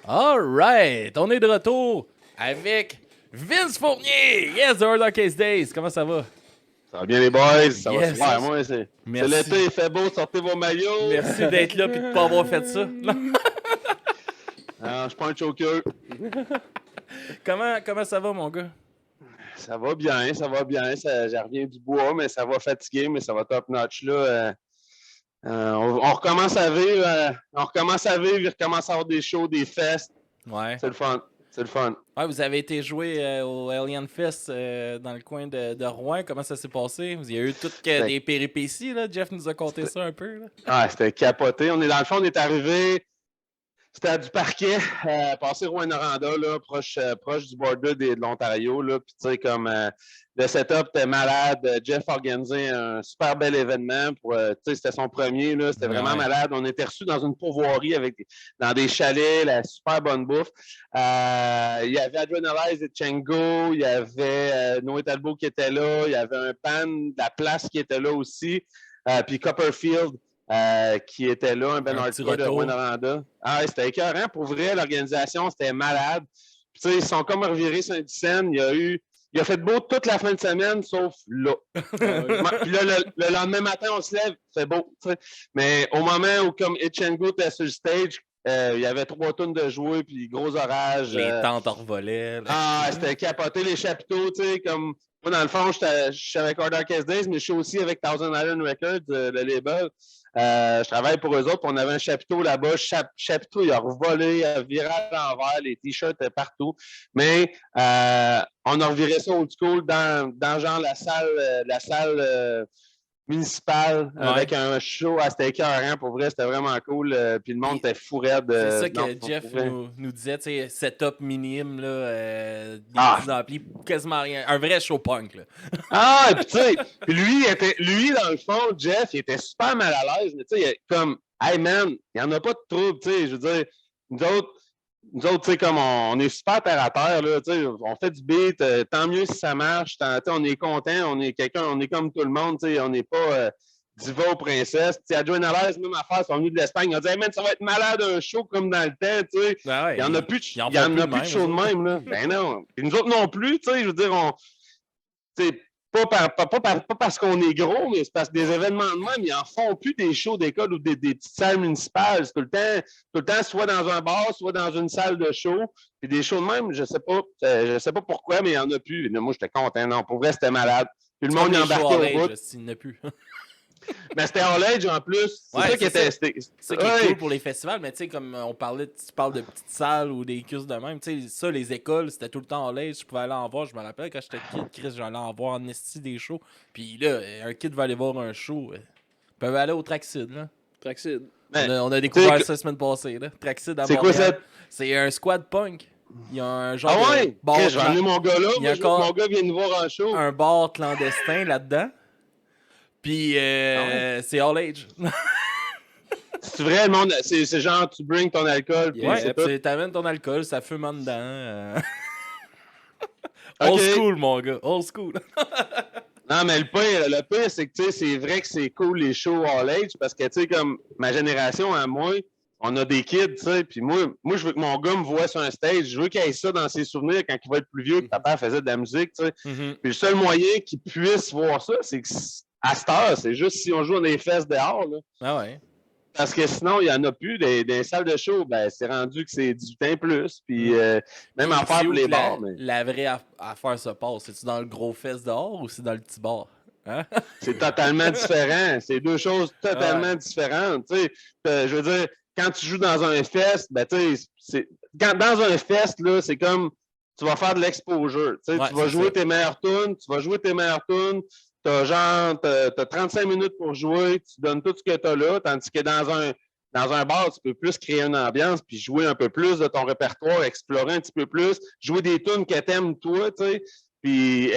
All right, on est de retour avec Vince Fournier. Yes, the Hard Case Days. Comment ça va? Ça va bien les boys? Ça va Yes. super. Moi, c'est l'été, il fait beau, sortez vos maillots. Merci d'être là et de ne pas avoir fait ça. Je suis pas un choker. Comment ça va, mon gars? Ça va bien, ça va bien. Je reviens du bois, mais ça va fatiguer, mais ça va top notch là. On recommence à vivre, il recommence à avoir des shows, des fests. Ouais. C'est le fun. C'est le fun. Ouais, vous avez été joué au Alien Fest dans le coin de Rouen. Comment ça s'est passé? Vous y avez eu toutes des péripéties, là. Jeff nous a conté ça un peu. Là. Ah, c'était capoté. Dans le fond, on est arrivé. C'était à du parquet, passé Rouyn-Noranda, là, proche du border de l'Ontario. Là. Puis, tu sais, comme le setup était malade. Jeff a organisé un super bel événement. Tu sais, c'était son premier. Là. C'était vraiment malade. On était reçus dans une pourvoirie dans des chalets, la super bonne bouffe. Il y avait Adrenalize et Tchengo. Il y avait Noé Talbot qui était là. Il y avait un pan de la place qui était là aussi. Puis Copperfield. Qui était là, un bel hardcore de Rouyn-Noranda. Ah, c'était écœurant. Pour vrai, l'organisation, c'était malade. Puis, tu sais, ils sont comme revirés Saint-Dicenne. Il a fait beau toute la fin de semaine, sauf là. Puis là, le lendemain matin, on se lève, c'est beau. T'sais. Mais au moment où, comme Etchengo était sur le stage, il y avait 3 tonnes de jouets, puis gros orages. Les tentes revolaient. C'était capoté, les chapiteaux, tu sais, comme... Moi, dans le fond, je suis avec Hard Case Days, mais je suis aussi avec Thousand Island Records, le label. Je travaille pour eux autres, puis on avait un chapiteau là-bas. Chapiteau, il a revolé, il a viré à l'envers, les t-shirts étaient partout. Mais on a reviré ça old school dans genre la salle municipale avec un show. C'était écœurant, pour vrai, c'était vraiment cool. Puis le monde était fou raide. C'est ça que Jeff nous disait, tu sais, setup minime, là, des amplis, quasiment rien. Un vrai show punk, là. Et puis tu sais, lui, dans le fond, Jeff, il était super mal à l'aise, mais tu sais, comme, hey man, il n'y en a pas de trouble, tu sais, je veux dire, nous autres, tu sais, comme on est super terre à terre, là, tu sais, on fait du beat, tant mieux si ça marche, on est content, on est comme tout le monde, tu sais, on n'est pas diva ou princesse. Tu sais, Adrenalize, même affaire, ils sont venus de l'Espagne, ils ont dit, hey man, ça va être malade un show comme dans le temps, tu sais. Ben ouais, il n'y en a plus de show de même, là. Ben non. Et nous autres non plus, tu sais, je veux dire, pas parce qu'on est gros, mais c'est parce que des événements de même, ils en font plus des shows d'école ou des petites salles municipales. C'est tout le temps, soit dans un bar, soit dans une salle de show. Puis des shows de même, je sais pas pourquoi, mais il n'y en a plus. Moi, j'étais content. Non, pour vrai, c'était malade. Puis le monde y embarquait au bout. Il n'y en a plus. Mais c'était All Age en plus. C'est ça qui était. C'est ça qui est cool pour les festivals, mais tu sais, comme tu parles de petites salles ou des cus de même, tu sais, ça, les écoles, c'était tout le temps All Age. Je pouvais aller en voir. Je me rappelle quand j'étais kid, Chris, j'allais en voir en esti des shows. Puis là, un kid va aller voir un show. Ils peuvent aller au Traxid, là. Traxid. On a découvert ça la semaine passée, là. Traxid à Montréal. C'est quoi ça? C'est un squad punk. Il y a un genre de bar. Je vais amener mon gars là. Mon gars vient nous voir en show. Un bar clandestin là-dedans. Puis c'est all age. C'est vrai, le monde, c'est genre tu bring ton alcool. Ouais, t'amènes ton alcool, ça fume en dedans. Old school, mon gars, old school. Non, mais le pire, c'est que c'est vrai que c'est cool les shows all age parce que tu sais, comme ma génération à moi, on a des kids, tu sais, puis moi, je veux que mon gars me voit sur un stage, je veux qu'il ait ça dans ses souvenirs quand il va être plus vieux, que papa faisait de la musique, tu sais. Puis le seul moyen qu'il puisse voir ça, c'est que à cette heure, c'est juste si on joue dans les fesses dehors, là. Ah ouais. Parce que sinon, il n'y en a plus. Des salles de show, ben, c'est rendu que c'est 18 ans plus. Puis même en faire pour les bars. La vraie affaire se passe. C'est-tu dans le gros fest dehors ou c'est dans le petit bar? Hein? C'est totalement différent. C'est deux choses totalement différentes. Tu sais, je veux dire, quand tu joues dans un fest, ben, tu sais, dans un fest, là, c'est comme tu vas faire de l'exposure. Tu vas jouer tes meilleures tunes. T'as 35 minutes pour jouer, tu donnes tout ce que t'as là, tandis que dans un bar, tu peux plus créer une ambiance, puis jouer un peu plus de ton répertoire, explorer un petit peu plus, jouer des tunes que t'aimes toi, tu sais, puis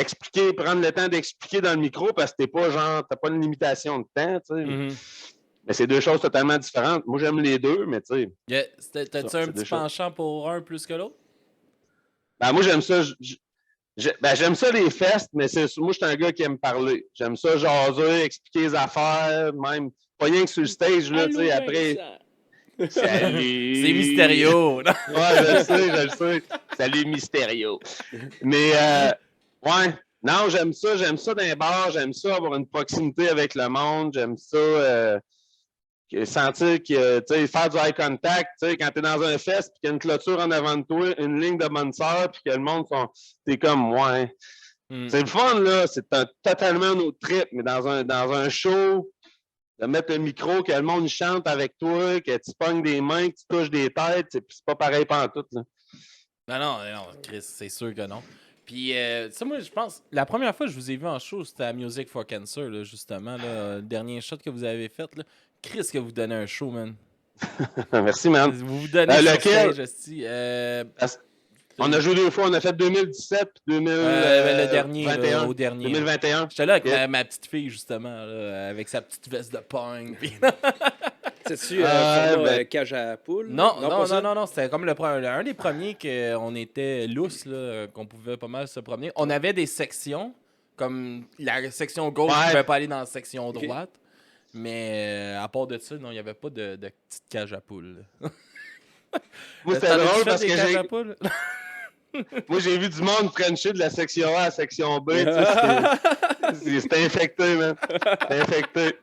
prendre le temps d'expliquer dans le micro, parce que t'as pas une limitation de temps, tu sais. Mais c'est deux choses totalement différentes. Moi, j'aime les deux, mais tu sais. T'as-tu un petit penchant pour un plus que l'autre? Ben, moi, j'aime ça. J'aime ça les fests, mais moi, je suis un gars qui aime parler. J'aime ça jaser, expliquer les affaires, même pas rien que sur le stage, là, tu sais, après. Salut! C'est Mysterio! Ouais, je le sais. Salut, Mysterio. Mais, ouais, non, j'aime ça dans les bars, j'aime ça avoir une proximité avec le monde, j'aime ça sentir que, tu sais, faire du eye contact, tu sais, quand t'es dans un fest, puis qu'il y a une clôture en avant de toi, une ligne de bonne sœur, puis que le monde t'es comme, ouais. C'est le fun, là, c'est totalement un autre trip, mais dans un show, de mettre le micro, que le monde chante avec toi, que tu pognes des mains, que tu touches des têtes, c'est pas pareil pantoute, là. Non, Chris, c'est sûr que non. Puis, ça, moi, je pense, la première fois que je vous ai vu en show, c'était à Music for Cancer, là, justement, là, le dernier shot que vous avez fait, là. Chris, que vous donnez un show, man. Merci, man. Vous vous donnez sur Lequel? stage, esti. On a joué 2 fois, on a fait 2017 puis le dernier, 2021. là, au dernier. 2021. J'étais là avec ma petite fille, justement, là, avec sa petite veste de punk. Puis... C'est-tu cage à poule? Non, c'était comme un des premiers qu'on était lousse, là, qu'on pouvait pas mal se promener. On avait des sections, comme la section gauche ne pouvait pas aller dans la section droite. Mais à part de ça, non, il n'y avait pas de petite cage à poule. Moi, c'était drôle parce que cages à poule? Moi, j'ai vu du monde frencher de la section A à la section B. C'était infecté, man. C'était infecté.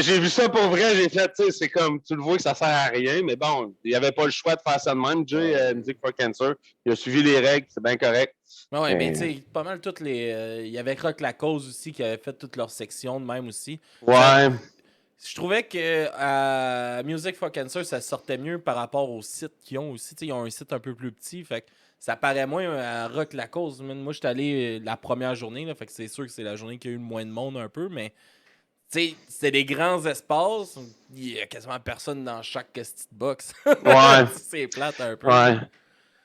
J'ai vu ça pour vrai. J'ai fait, tu sais, c'est comme, tu le vois que ça sert à rien, mais bon, il n'y avait pas le choix de faire ça de même. Jay, Music for Cancer, il a suivi les règles, c'est bien correct. Ouais, mais tu sais, pas mal toutes les. Il y avait Rock La Cause aussi qui avait fait toutes leurs sections de même aussi. Ouais. Je trouvais que à Music for Cancer, ça sortait mieux par rapport au site qu'ils ont aussi. T'sais, ils ont un site un peu plus petit, fait que ça paraît moins à Rock La Cause. Moi, j'étais allé la première journée, là, fait que c'est sûr que c'est la journée qu'il y a eu le moins de monde un peu, mais c'est des grands espaces. Il y a quasiment personne dans chaque petite box. Ouais. C'est plate un peu. Ouais.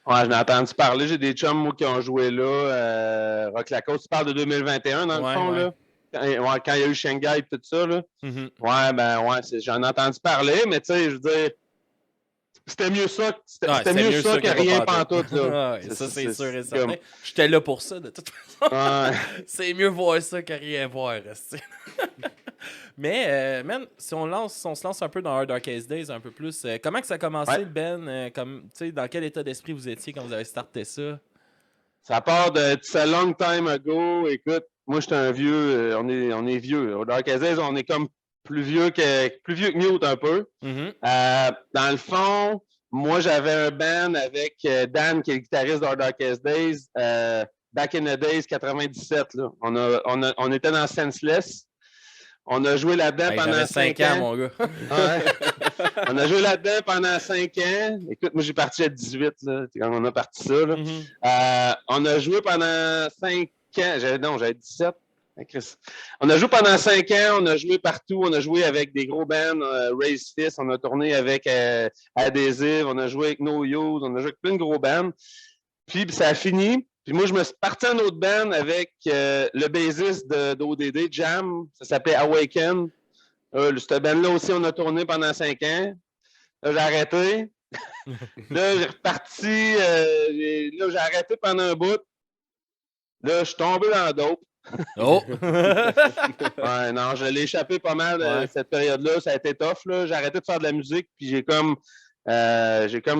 Ouais, j'en ai entendu parler. J'ai des chums, moi, qui ont joué là. Rock La Cause, tu parles de 2021, dans le fond, là? Quand il y a eu Shanghai et tout ça, là. Mm-hmm. Ouais, j'en ai entendu parler, mais tu sais, je veux dire, c'était mieux ça, mieux ça que rien pantoute, là. Ça, c'est sûr et certain. J'étais là pour ça, de toute façon. Ouais. C'est mieux voir ça que rien voir. Mais, man, si on se lance un peu dans Hard Darkest Days un peu plus, comment que ça a commencé, le Ben? Dans quel état d'esprit vous étiez quand vous avez starté ça? Ça part de It's a long time ago. Écoute, moi, j'étais un vieux. On est vieux. Au Darkest Days, on est comme plus vieux que Mute un peu. Mm-hmm. Dans le fond, moi, j'avais un band avec Dan, qui est le guitariste de Darkest Days, back in the days, 97. Là. On était dans Senseless. On a joué là-dedans pendant 5 ans. Mon gars. Ouais. On a joué là-dedans pendant 5 ans. Écoute, moi, j'ai parti à 18, là, quand on a parti ça. Là. Mm-hmm. On a joué pendant 5 ans. J'avais 17. On a joué pendant 5 ans. On a joué partout. On a joué avec des gros bands. Raise Fist. On a tourné avec Adhesive. On a joué avec No Use. On a joué avec plein de gros bands. Puis ça a fini. Puis moi, je me suis parti en autre band avec le bassiste d'ODD, Jam. Ça s'appelait Awaken. Cette band-là aussi, on a tourné pendant 5 ans. Là, j'ai arrêté. Là, j'ai reparti. Là, j'ai arrêté pendant un bout. Là, je suis tombé dans le dope. Oh! Ouais, non, je l'ai échappé pas mal cette période-là. Ça a été tough. Là. J'ai arrêté de faire de la musique. Puis j'ai comme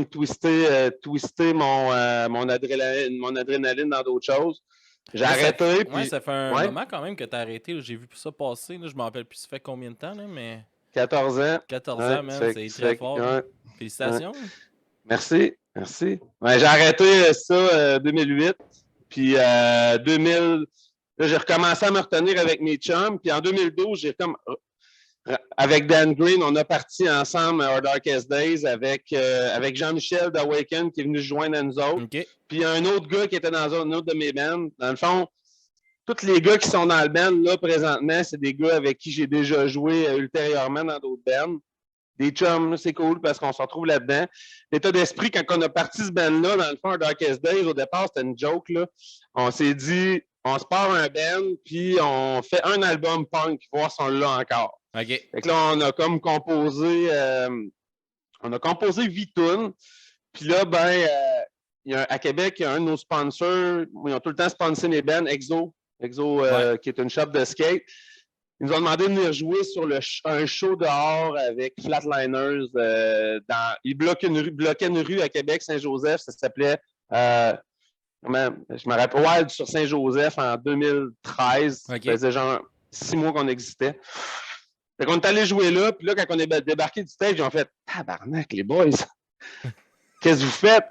twisté mon adrénaline dans d'autres choses. J'ai arrêté. Puis... ça fait un moment quand même que tu as arrêté. J'ai vu ça passer. Là. Je me rappelle plus ça fait combien de temps, là, mais. 14 ans. 14 ans, man. C'est très fort. Félicitations. Merci. Ouais, j'ai arrêté ça 2008. Puis 2000, là, j'ai recommencé à me retenir avec mes chums. Puis en 2012, j'ai comme. Avec Dan Green, on a parti ensemble à Our Darkest Days avec Jean-Michel d'Awaken qui est venu se joindre à nous autres. Okay. Puis il y a un autre gars qui était dans un autre de mes bands. Dans le fond, tous les gars qui sont dans le band là présentement, c'est des gars avec qui j'ai déjà joué ultérieurement dans d'autres bands. Des chums, c'est cool parce qu'on se retrouve là-dedans. L'état d'esprit, quand on a parti ce band-là, dans le fond, Our Darkest Days, au départ, c'était une joke. Là. On s'est dit, on se part un band, puis on fait un album punk, voir si on l'a encore. Okay. Fait que là, on a comme composé 8 tunes. Puis là, à Québec, il y a un de nos sponsors. Ils ont tout le temps sponsé mes bands, Exo qui est une shop de skate. ils nous ont demandé de venir jouer sur un show dehors avec Flatliners. Ils bloquaient une rue à Québec, Saint-Joseph. Ça s'appelait... je me rappelle, Wild sur Saint-Joseph en 2013. Okay. Ça faisait genre 6 mois qu'on existait. Fait qu'on est allé jouer là, puis là, quand on est débarqué du stage, ils ont fait « Tabarnak, les boys! Qu'est-ce que vous faites? »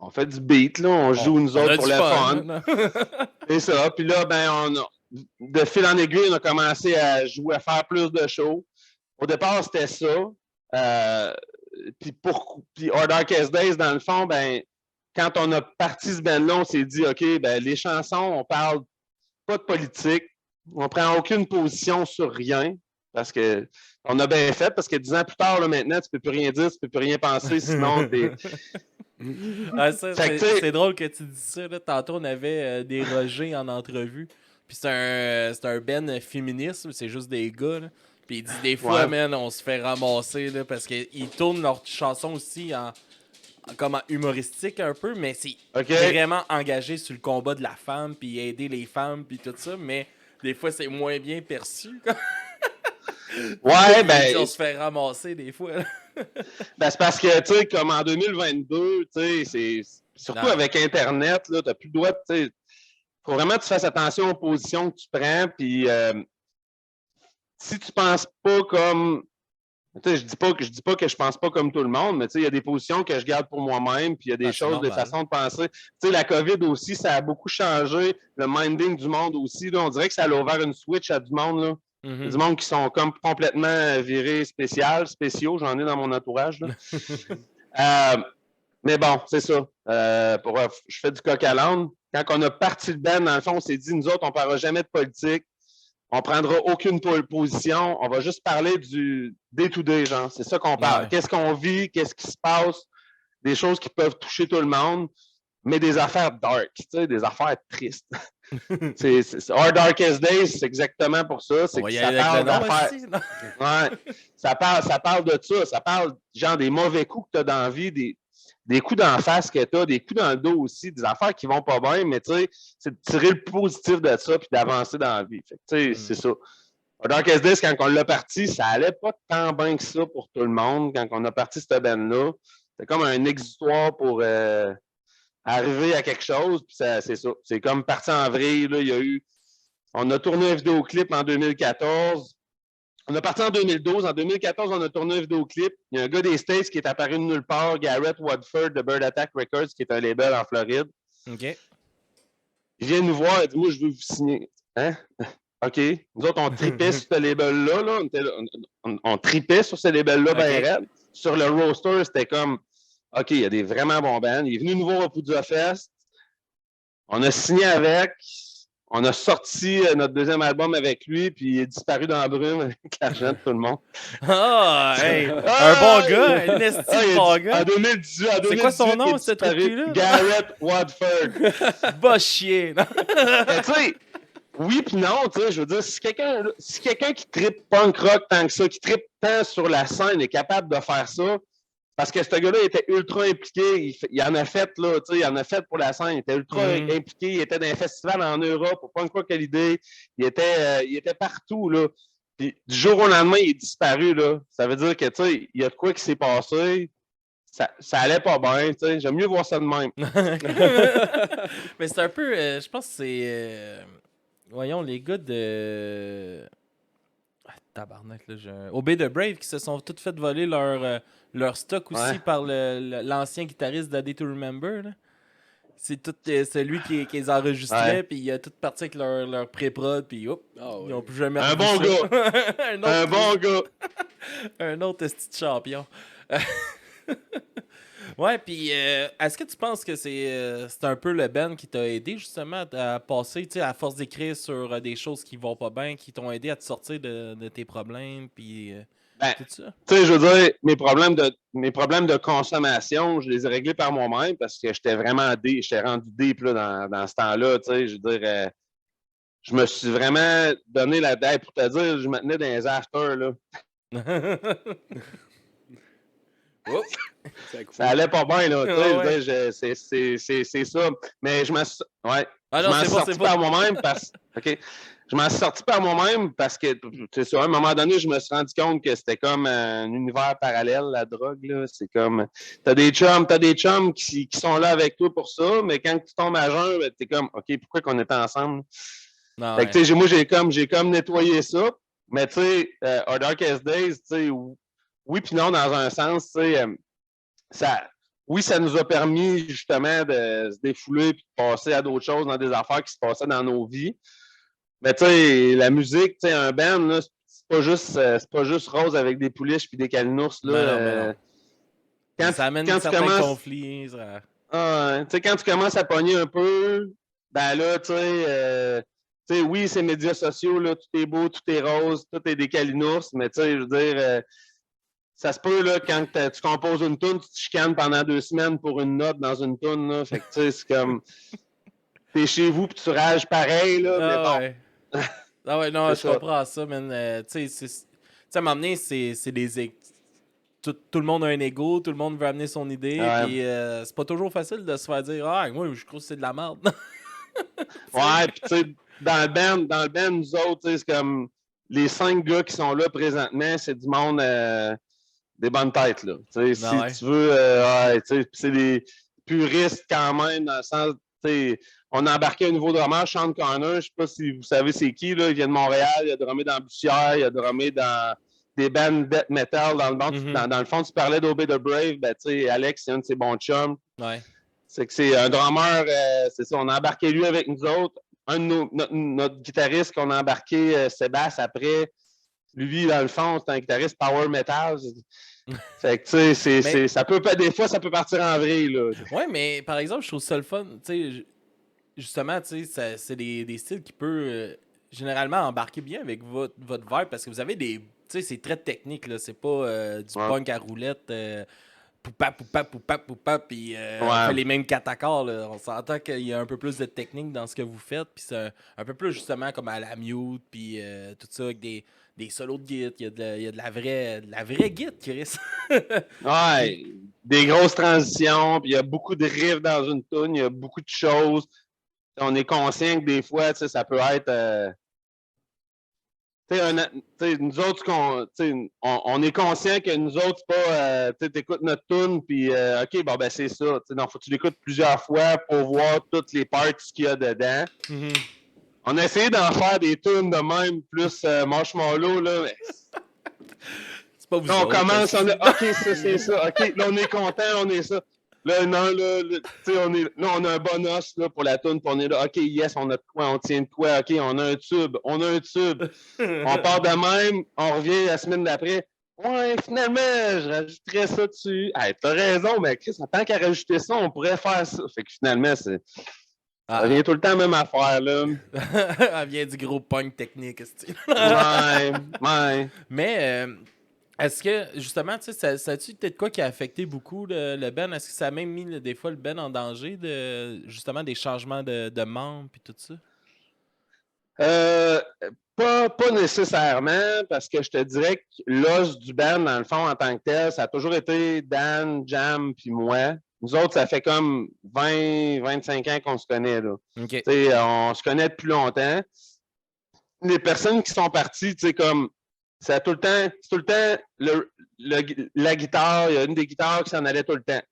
on fait du beat, là, on joue nous autres pour le fun. C'est ça. Puis là, de fil en aiguille, on a commencé à jouer, à faire plus de shows. Au départ, c'était ça. Puis Hard Darkest Days, dans le fond, quand on a parti ce band-là, on s'est dit, OK, les chansons, on parle pas de politique, on prend aucune position sur rien, parce que on a bien fait, parce que 10 ans plus tard, là, maintenant, tu peux plus rien dire, tu peux plus rien penser, sinon t'es... c'est drôle que tu dis ça. Là. Tantôt, on avait des Roger en entrevue. Puis c'est un band féministe, c'est juste des gars. Là. Puis il dit des fois, man, on se fait ramasser là, parce qu'ils tournent leurs chansons aussi comme en humoristique un peu, mais c'est vraiment engagé sur le combat de la femme, puis aider les femmes, puis tout ça. Mais des fois, c'est moins bien perçu. On se fait ramasser des fois. C'est parce que, tu sais, comme en 2022, tu sais, c'est surtout avec Internet, là, t'as plus le droit, tu sais, faut vraiment que tu fasses attention aux positions que tu prends, puis si tu penses pas comme, tu sais, je dis pas que je pense pas comme tout le monde, mais tu sais, il y a des positions que je garde pour moi-même, puis il y a des choses, des façons de penser. Tu sais, la COVID aussi, ça a beaucoup changé le minding du monde aussi, là. On dirait que ça a ouvert une switch à du monde, là. Du monde qui sont comme complètement virés spéciaux, j'en ai dans mon entourage. Là. Mais bon, c'est ça. Je fais du coq à l'âne. Quand on a parti le band, dans le fond, on s'est dit, nous autres, on ne parlera jamais de politique. On ne prendra aucune position. On va juste parler du day-to-day, genre. C'est ça qu'on parle. Ouais. Qu'est-ce qu'on vit? Qu'est-ce qui se passe? Des choses qui peuvent toucher tout le monde, mais des affaires dark, tu sais, des affaires tristes. Hard Darkest Days, c'est exactement pour ça. C'est que ça parle d'affaires. Ça parle de ça. Ça parle genre des mauvais coups que tu as dans la vie, des coups d'en face que tu as, des coups dans le dos aussi, des affaires qui vont pas bien, mais tu sais, c'est de tirer le positif de ça puis d'avancer dans la vie. Tu sais, c'est ça. Hard Darkest Days, quand on l'a parti, ça allait pas tant bien que ça pour tout le monde. Quand on a parti cette band-là, c'était comme un exutoire pour arriver à quelque chose, puis c'est ça. C'est comme parti en vrille, là, on a tourné un vidéoclip en 2014. On a parti en 2012. En 2014, on a tourné un vidéoclip. Il y a un gars des States qui est apparu de nulle part, Garrett Wadford de Bird Attack Records, qui est un label en Floride. OK. Il vient nous voir, il dit, moi, je veux vous signer. Hein? OK. Nous autres, on tripait sur ce label-là. Là. On tripait sur ce label-là, ben raide. Sur le roster, c'était comme, OK, il y a des vraiment bons bands. Il est venu nous voir au Poudja Fest. On a signé avec. On a sorti notre deuxième album avec lui, puis il est disparu dans la brume avec l'argent de tout le monde. Ah, hey, un bon gars, un estime bon gars. En 2018, c'est quoi son nom, ce truc-là? Garrett Wadford. Va chier. Tu sais, oui puis non, tu sais, je veux dire, si quelqu'un qui trippe punk rock tant que ça, qui trippe tant sur la scène est capable de faire ça, parce que ce gars-là était ultra impliqué, il en a fait, là, tu sais, il en a fait pour la scène, il était ultra impliqué, il était dans un festival en Europe, pour Punk Rock Holiday, il était partout, là. Puis du jour au lendemain, il est disparu, là. Ça veut dire que, tu sais, il y a de quoi qui s'est passé, ça allait pas bien, tu sais, j'aime mieux voir ça de même. Mais c'est un peu, je pense que c'est, voyons, les gars de... tabarnak, là, Obey the Brave qui se sont tous fait voler leur stock aussi par l'ancien guitariste d'A Day to Remember. Là. C'est tout celui qui les enregistrait, puis il a tout parti avec leur pré-prod, puis hop, ils n'ont plus jamais un bon gars! un bon gars! Un autre esti de champion. Ouais, puis est-ce que tu penses que c'est un peu le band qui t'a aidé justement à passer, tu sais, à force d'écrire sur des choses qui vont pas bien, qui t'ont aidé à te sortir de tes problèmes, puis tout ça? Tu sais, je veux dire, mes problèmes de consommation, je les ai réglés par moi-même parce que j'étais vraiment j'étais rendu deep là, dans ce temps-là, tu sais, je veux dire, je me suis vraiment donné la tête pour te dire, je me tenais dans les afters, là. Oh, ça allait pas bien, là. C'est ça. Mais je m'en suis sorti par moi-même parce que je m'en suis sorti par moi-même parce que, c'est ça, à un moment donné, je me suis rendu compte que c'était comme un univers parallèle, la drogue, là. C'est comme, t'as des chums qui sont là avec toi pour ça, mais quand tu tombes à jeun, ben, t'es comme, OK, pourquoi qu'on était ensemble? Non, Fait ouais. que, tu sais, moi, j'ai comme nettoyé ça, mais tu sais, Our Darkest Days, tu sais, oui puis non, dans un sens, tu sais, ça, oui, ça nous a permis justement de se défouler et de passer à d'autres choses dans des affaires qui se passaient dans nos vies. Mais tu sais, la musique, tu sais, un band, là, c'est pas juste rose avec des pouliches puis des calinours, là. Mais non, mais non. Quand, Ça amène quand tu certains commences, conflits. Ça... tu sais, quand tu commences à pogner un peu, ben là, tu sais, oui, c'est médias sociaux, là, tout est beau, tout est rose, tout est des calinours, mais tu sais, je veux dire, ça se peut, là, quand tu composes une toune, tu te chicanes pendant 2 semaines pour une note dans une toune, là. Fait que, tu sais, c'est comme, t'es chez vous puis tu rages pareil, là, mais Ah bon. ouais. Ah ouais, non, C'est je ça. comprends ça, man. Tu sais, à un moment donné, c'est des... Tout le monde a un ego, tout le monde veut amener son idée, Ouais. puis c'est pas toujours facile de se faire dire « Ah, moi, je trouve que c'est de la merde. » Ouais, puis tu sais, dans le band, nous autres, tu sais, c'est comme les 5 gars qui sont là présentement, c'est du monde des bonnes têtes, là. Tu sais, Non, si ouais. tu veux, ouais, tu sais, c'est des puristes quand même, dans le sens, tu sais, on a embarqué un nouveau drummer, Sean Connor, je sais pas si vous savez c'est qui, là, il vient de Montréal, il a drummé dans Bussière, il a drummé dans des bands death metal, dans le fond, tu parlais d'Obey the Brave, ben, tu sais, Alex, c'est un de ses bons chums. Ouais. C'est que c'est un drummer, c'est ça, on a embarqué lui avec nous autres. Notre guitariste qu'on a embarqué, Sébastien, après, lui, dans le fond, c'est un guitariste power metal. Fait que, tu sais, Mais, des fois, ça peut partir en vrille, là. ouais, mais par exemple, je trouve ça le fun. Tu sais, justement, tu sais, c'est des styles qui peuvent généralement embarquer bien avec votre vibe parce que vous avez des. Tu sais, c'est très technique, là. C'est pas du Ouais. punk à roulette. Poupa, poupa, poupa, poupa, puis on fait Ouais. les mêmes 4 accords, là. On s'entend qu'il y a un peu plus de technique dans ce que vous faites, puis c'est un peu plus justement comme à la mute, puis tout ça, avec des solos de guitare. Il y a de la vraie guitare, Chris. Ouais. Puis, Des grosses transitions, puis il y a beaucoup de riffs dans une tune, il y a beaucoup de choses. On est conscient que des fois, tu sais, ça peut être. Nous autres, on est conscient que nous autres, c'est pas, tu écoutes notre tune, puis OK, bon, ben c'est ça. Donc, faut que tu l'écoutes plusieurs fois pour voir toutes les parts qu'il y a dedans. On a essayé d'en faire des tunes de même, plus marshmallow, là, mais c'est pas vous là, on autres. commence, on Esti. a, OK, ça, c'est ça. OK, là, on est content, on est ça. Là, non, là, tu sais, on a un bonus, là, pour la tune, puis on est là, OK, yes, on a de quoi, on tient de quoi, OK, on a un tube. On part de même, on revient la semaine d'après. Ouais, finalement, je rajouterais ça dessus. Hey, t'as raison, mais Chris, en tant qu'à rajouter ça, on pourrait faire ça. Fait que finalement, ça revient tout le temps à la même affaire, là. Elle vient du gros punk technique, esti. Ouais. Mais est-ce que, justement, tu sais, ça a-tu peut-être quoi qui a affecté beaucoup le band? Est-ce que ça a même mis des fois le band en danger de justement des changements de membres puis tout ça? Euh, pas nécessairement, parce que je te dirais que l'os du band, dans le fond, en tant que tel, ça a toujours été Dan, Jam, puis moi. Nous autres, ça fait comme 25 ans qu'on se connaît, là. OK. On se connaît depuis longtemps. Les personnes qui sont parties, tu sais, comme, c'est tout le temps la guitare, il y a une des guitares qui s'en allait tout le temps.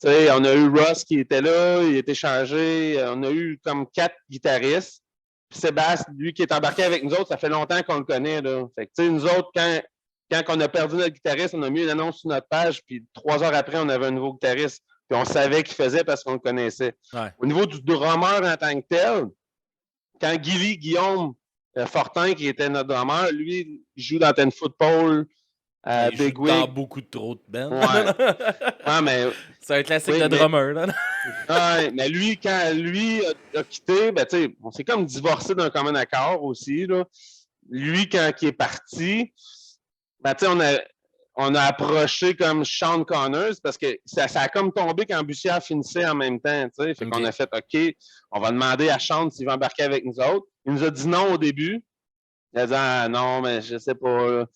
Tu sais, on a eu Ross qui était là, il a été changé. On a eu comme 4 guitaristes. Puis Sébastien, lui qui est embarqué avec nous autres, ça fait longtemps qu'on le connaît. Là. Fait que, tu sais, nous autres, quand on a perdu notre guitariste, on a mis une annonce sur notre page, puis 3 heures après, on avait un nouveau guitariste. Puis on savait qu'il faisait parce qu'on le connaissait. Ouais. Au niveau du drummer en tant que tel, quand Guillaume Fortin, qui était notre drummer, lui, il joue dans Ten Football, Il joue Big dans Wig. beaucoup de trop de bands. Ouais, mais C'est un classique oui, de mais drummer, là. ouais, mais lui, quand lui a quitté, ben, tu sais, on s'est comme divorcé d'un commun accord aussi, là. Lui, quand il est parti, ben, tu sais, on a approché comme Sean Connors parce que ça a comme tombé quand Bussière finissait en même temps, tu sais. Fait qu'on a fait, OK, on va demander à Sean s'il va embarquer avec nous autres. Il nous a dit non au début. Il a dit, ah, non, mais je sais pas, là.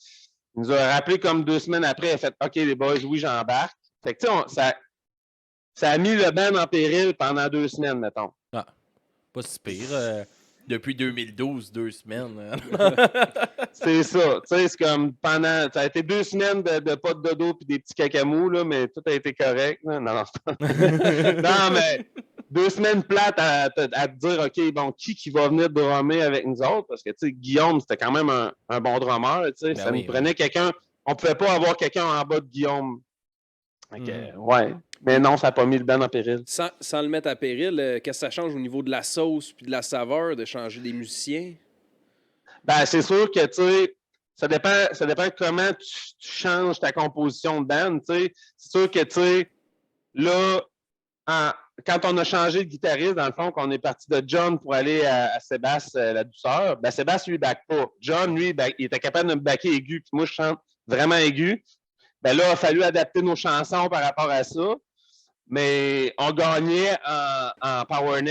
Il nous a rappelé comme 2 semaines après. Il a fait, OK, les boys, oui, j'embarque. Fait que, tu sais, ça a mis le band en péril pendant 2 semaines, mettons. Ah, pas si pire. Depuis 2012, 2 semaines. C'est ça. Tu sais, c'est comme pendant. Ça a été 2 semaines de pas de dodo puis des petits cacamous, là, mais tout a été correct. Là. Non, non, non, mais 2 semaines plates à te dire, OK, bon, qui va venir drummer avec nous autres? Parce que, tu sais, Guillaume, c'était quand même un bon drummer. Tu sais, Ben ça oui, nous prenait quelqu'un. On pouvait pas avoir quelqu'un en bas de Guillaume. Ouais. Mais non, ça n'a pas mis le band en péril. Sans le mettre à péril, qu'est-ce que ça change au niveau de la sauce puis de la saveur de changer des musiciens? Ben, c'est sûr que, tu sais, ça dépend comment tu changes ta composition de band, tu sais. C'est sûr que, tu sais, là, quand on a changé de guitariste, dans le fond, qu'on est parti de John pour aller à Sébastien La Douceur, ben Sébastien, lui, back pas. John, lui, il était capable de me backer aigu, puis moi, je chante vraiment aigu. Ben là, il a fallu adapter nos chansons par rapport à ça. Mais on gagnait en power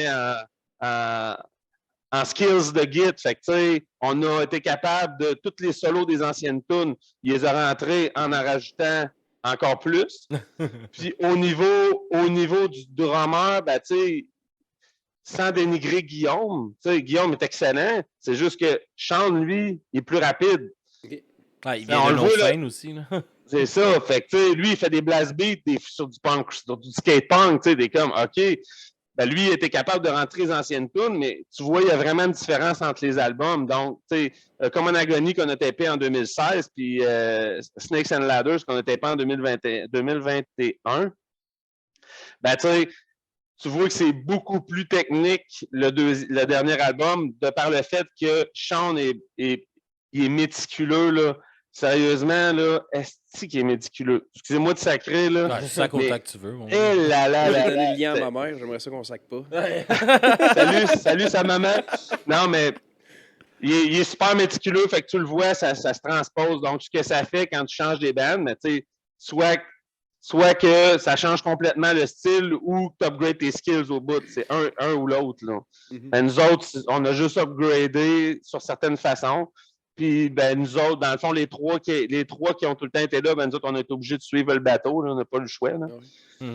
en skills de git. Fait que, tu sais, on a été capable de tous les solos des anciennes tunes, ils les a rentrés en rajoutant encore plus. Puis au niveau du drummer, ben, tu sais, sans dénigrer Guillaume, tu sais, Guillaume est excellent. C'est juste que Sean, lui, il est plus rapide. Okay. Ah, il vient de nos scènes aussi, là. C'est ça. Fait que, tu sais, lui, il fait des blast beats sur du punk, sur du skate punk, tu sais, des comme, OK. Ben, lui, il était capable de rentrer les anciennes tunes, mais tu vois, il y a vraiment une différence entre les albums. Donc, tu sais, Common Agony qu'on a tapé en 2016, puis Snakes and Ladders qu'on a tapé en 2021, ben, tu sais, tu vois que c'est beaucoup plus technique le dernier album, de par le fait que Sean est méticuleux, là. Sérieusement, là, est-ce qu'il est méticuleux? Excusez-moi de sacrer, là. Ouais, c'est sac autant que tu veux. Eh là là Moi, j'ai là donné là, le lien à ma mère, j'aimerais ça qu'on sac pas. salut sa maman. Non, mais il est super méticuleux, fait que tu le vois, ça se transpose. Donc, ce que ça fait quand tu changes des bandes, mais tu sais, soit que ça change complètement le style ou que tu upgrades tes skills au bout. C'est un ou l'autre, là. Ben, nous autres, on a juste upgradé sur certaines façons. Puis, ben, nous autres, dans le fond, les trois qui ont tout le temps été là, ben, nous autres, on est obligés de suivre le bateau. Là, on n'a pas le choix. Là.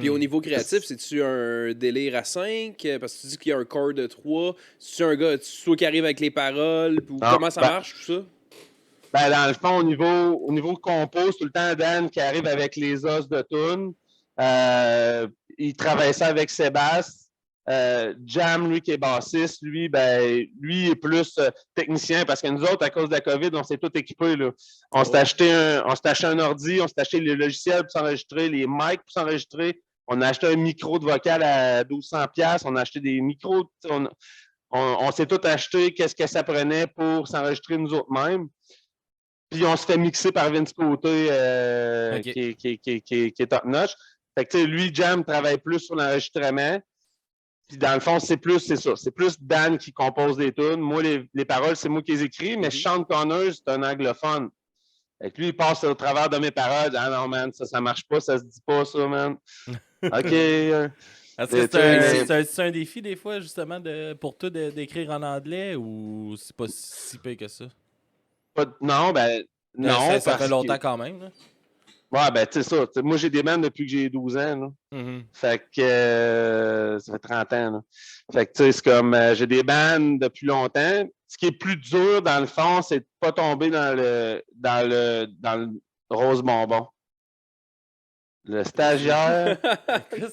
Puis au niveau créatif, c'est-tu un délire à 5? Parce que tu dis qu'il y a un corps de 3. C'est-tu un gars, soit qui arrive avec les paroles? Ou comment ça marche, tout ça? Ben, dans le fond, au niveau compos, c'est tout le temps Dan qui arrive avec les os de tune. Il travaille ça avec Sébastien. Jam, lui qui est bassiste, lui est plus technicien parce que nous autres, à cause de la COVID, on s'est tout équipés. Là. On s'est acheté un ordi, on s'est acheté les logiciels pour s'enregistrer, les mics pour s'enregistrer. On a acheté un micro de vocal à 1200$. On a acheté des micros. On s'est tout acheté, qu'est-ce que ça prenait pour s'enregistrer nous autres mêmes. Puis on se fait mixer par Vince Côté qui est top-notch. Fait que lui, Jam travaille plus sur l'enregistrement. Puis dans le fond, c'est ça. C'est plus Dan qui compose des tunes. Moi, les paroles, c'est moi qui les écris, mais Sean Connors, c'est un anglophone. Fait que lui, il passe au travers de mes paroles. Ah non, man, ça marche pas, ça se dit pas, ça, man. OK. Est-ce que c'est un défi, des fois, justement, pour toi d'écrire en anglais ou c'est pas si pire que ça? Non, non. Ça fait longtemps quand même, là. Ouais, ben, tu sais ça. Moi, j'ai des bandes depuis que j'ai 12 ans. Là. Mm-hmm. Fait que ça fait 30 ans. Là. Fait que, tu sais, c'est comme j'ai des bandes depuis longtemps. Ce qui est plus dur, dans le fond, c'est de pas tomber dans le rose bonbon. Le stagiaire.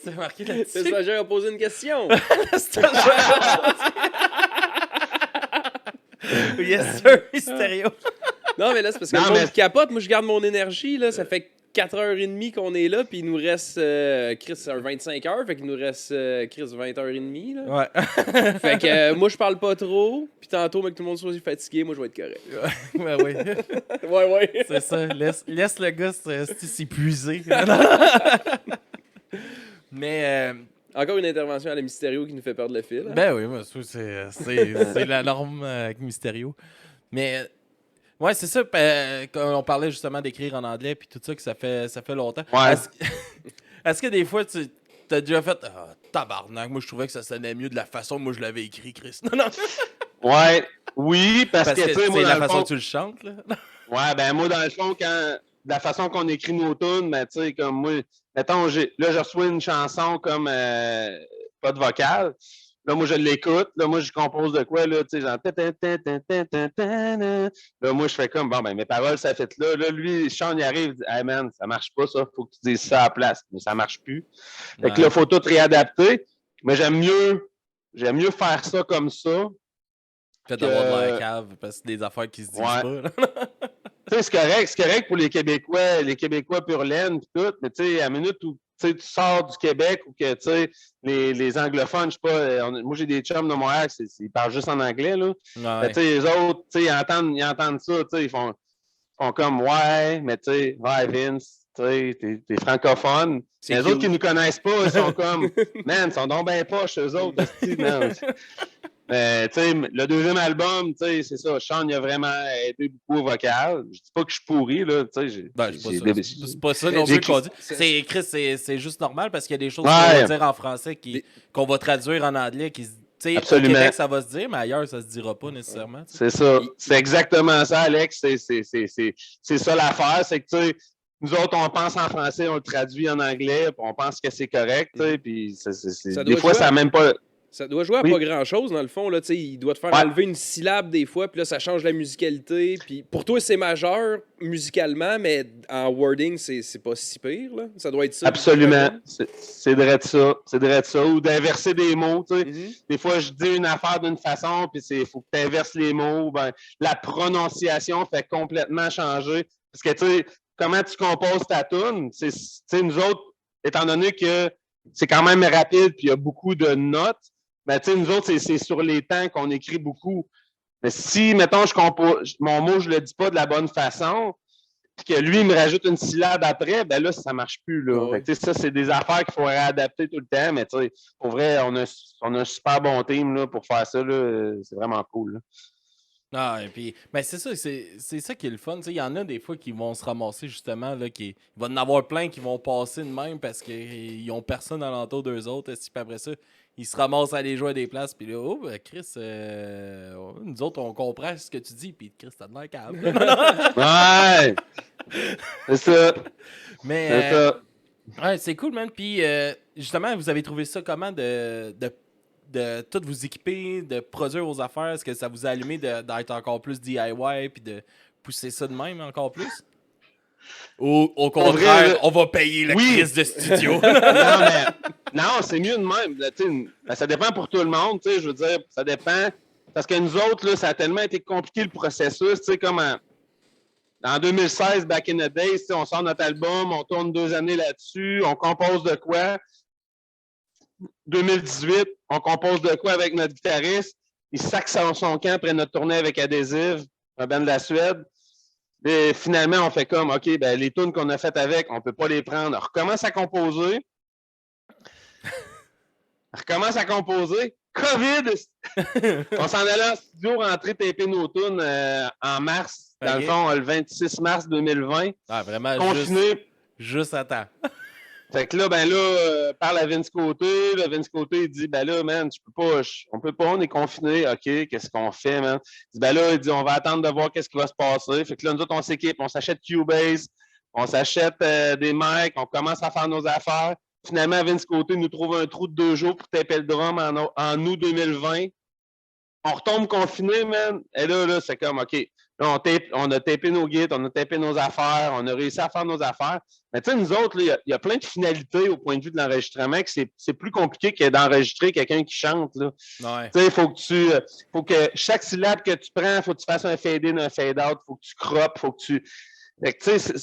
C'est marqué là-dessus. Le stagiaire a posé une question. Le stagiaire. Yes, sir, stéréo. Non, mais là, c'est parce que le monde capote. Moi, je garde mon énergie. Là. Ça fait 4h30 qu'on est là, puis il nous reste, Chris, un 25 heures, fait qu'il nous reste, Chris, 20h30. Là. Ouais. Fait que moi, je parle pas trop, puis tantôt, mais que tout le monde soit fatigué, moi, je vais être correct. Ouais, oui. Ouais. C'est ça. Laisse le gars s'épuiser. Mais... Encore une intervention à la Mysterio qui nous fait perdre le fil. Hein? Ben oui, moi, c'est la norme avec Mysterio. Mais... Ouais, c'est ça. Quand on parlait justement d'écrire en anglais puis tout ça, que ça fait longtemps. Ouais. Est-ce que des fois, tu as déjà fait tabarnak, moi je trouvais que ça sonnait mieux de la façon que moi je l'avais écrit, Chris. Non. Ouais, oui, parce que tu sais, moi, la dans façon fond, que tu le chantes, là. Ouais, ben moi, dans le fond, la façon qu'on écrit nos tunes, ben, tu sais, comme moi, mettons, là, je reçois une chanson comme pas de vocal. Là, moi, je l'écoute. Là, moi, je compose de quoi, là, tu sais, genre... Là, moi, je fais comme, bon, ben, mes paroles, ça fait là. Là, lui, Sean, il arrive, il dit, hey, man, ça marche pas, ça. Faut que tu dises ça à la place. Mais ça marche plus. Fait que là, il faut tout réadapter. Mais j'aime mieux faire ça comme ça. Fait d'avoir de la cave, parce que c'est des affaires qui se disent pas. Tu sais, c'est correct pour les Québécois pur laine et tout, mais tu sais, à la minute où tu sors du Québec ou que tu sais, les anglophones, je sais pas, moi j'ai des chums de Montréal, ils parlent juste en anglais, là. Ouais. Tu sais, les autres, tu sais, ils entendent ça, tu sais, ils font comme ouais, mais tu sais, ouais, Vince, tu sais, t'es francophone. Les autres qui nous connaissent pas, ils sont comme, man, ils sont donc bien poches, eux autres, man. Tu sais, le deuxième album, tu sais, c'est ça. Sean, il a vraiment aidé beaucoup au vocal. Je dis pas que je suis pourri, là. Tu sais, c'est pas ça non plus qu'on dit. Chris, c'est juste normal parce qu'il y a des choses qu'on va dire en français qu'on va traduire en anglais qui au Québec, ça va se dire, mais ailleurs, ça se dira pas nécessairement. C'est ça. C'est exactement ça, Alex. C'est ça l'affaire. C'est que, tu sais, nous autres, on pense en français, on le traduit en anglais, puis on pense que c'est correct, tu sais, puis des fois, ça n'a même pas... Ça doit jouer à pas grand-chose, dans le fond. Là, il doit te faire enlever une syllabe des fois, puis là, ça change la musicalité. Puis pour toi, c'est majeur musicalement, mais en wording, c'est pas si pire. Là. Ça doit être ça. Absolument. C'est vrai de ça. C'est vrai de ça. Ou d'inverser des mots. Des fois, je dis une affaire d'une façon, puis il faut que tu inverses les mots. Ben, la prononciation fait complètement changer. Parce que, tu sais, comment tu composes ta toune, nous autres, étant donné que c'est quand même rapide, puis il y a beaucoup de notes, ben, tu sais, nous autres, c'est sur les temps qu'on écrit beaucoup. Mais si, mettons, je compose, mon mot, je le dis pas de la bonne façon, puis que lui, il me rajoute une syllabe après, ben là, ça marche plus, là. Fait que, ça, c'est des affaires qu'il faut réadapter tout le temps, mais tu sais, pour vrai, on a un super bon team, là, pour faire ça, là. C'est vraiment cool, là. Ah, et puis, ben c'est ça, c'est ça qui est le fun. Il y en a des fois qui vont se ramasser justement, là, il va y en avoir plein qui vont passer de même parce qu'ils n'ont personne alentour d'eux autres. Et puis après ça, ils se ramassent à aller jouer à des places. Puis là, oh, ben, Chris, nous autres, on comprend ce que tu dis. Puis Chris, t'as de l'air câble. Ouais! C'est ça. Mais, c'est ça. Ouais, c'est cool, man. Puis, justement, vous avez trouvé ça comment de tout vous équiper, de produire vos affaires? Est-ce que ça vous a allumé d'être encore plus DIY puis de pousser ça de même encore plus? Ou au contraire, on va payer la crise de studio? Non, c'est mieux de même. Ben, ça dépend pour tout le monde. Je veux dire, ça dépend. Parce que nous autres, là, ça a tellement été compliqué le processus. Comme en 2016, back in the days, on sort notre album, on tourne 2 années là-dessus, on compose de quoi? 2018, on compose de quoi avec notre guitariste? Il sac son camp après notre tournée avec Adhésive, un band de la Suède. Et finalement, on fait comme, OK, ben, les tunes qu'on a faites avec, on ne peut pas les prendre. On recommence à composer. COVID! On s'en allait en studio, rentrer, taper nos tunes en mars. Dans le fond, le 26 mars 2020. Ah, vraiment, confiné. Juste à temps. Fait que là, parle à Vince Côté. Là, Vince Côté, il dit, ben là, man, on peut pas, on est confiné. OK, qu'est-ce qu'on fait, man? Il dit, il dit, on va attendre de voir qu'est-ce qui va se passer. Fait que là, nous autres, on s'équipe, on s'achète Cubase, on s'achète des mics, on commence à faire nos affaires. Finalement, Vince Côté nous trouve un trou de 2 jours pour taper le drum en août 2020. On retombe confiné, man. Et là, c'est comme, OK. Là, on a tapé nos guides, on a tapé nos affaires, on a réussi à faire nos affaires. Mais tu sais, nous autres, il y a plein de finalités au point de vue de l'enregistrement que c'est plus compliqué que d'enregistrer quelqu'un qui chante. Là. Ouais. Tu sais, faut que chaque syllabe que tu prends, il faut que tu fasses un fade-in, un fade-out, il faut que tu croppes, faut que tu... Fait que, tu sais,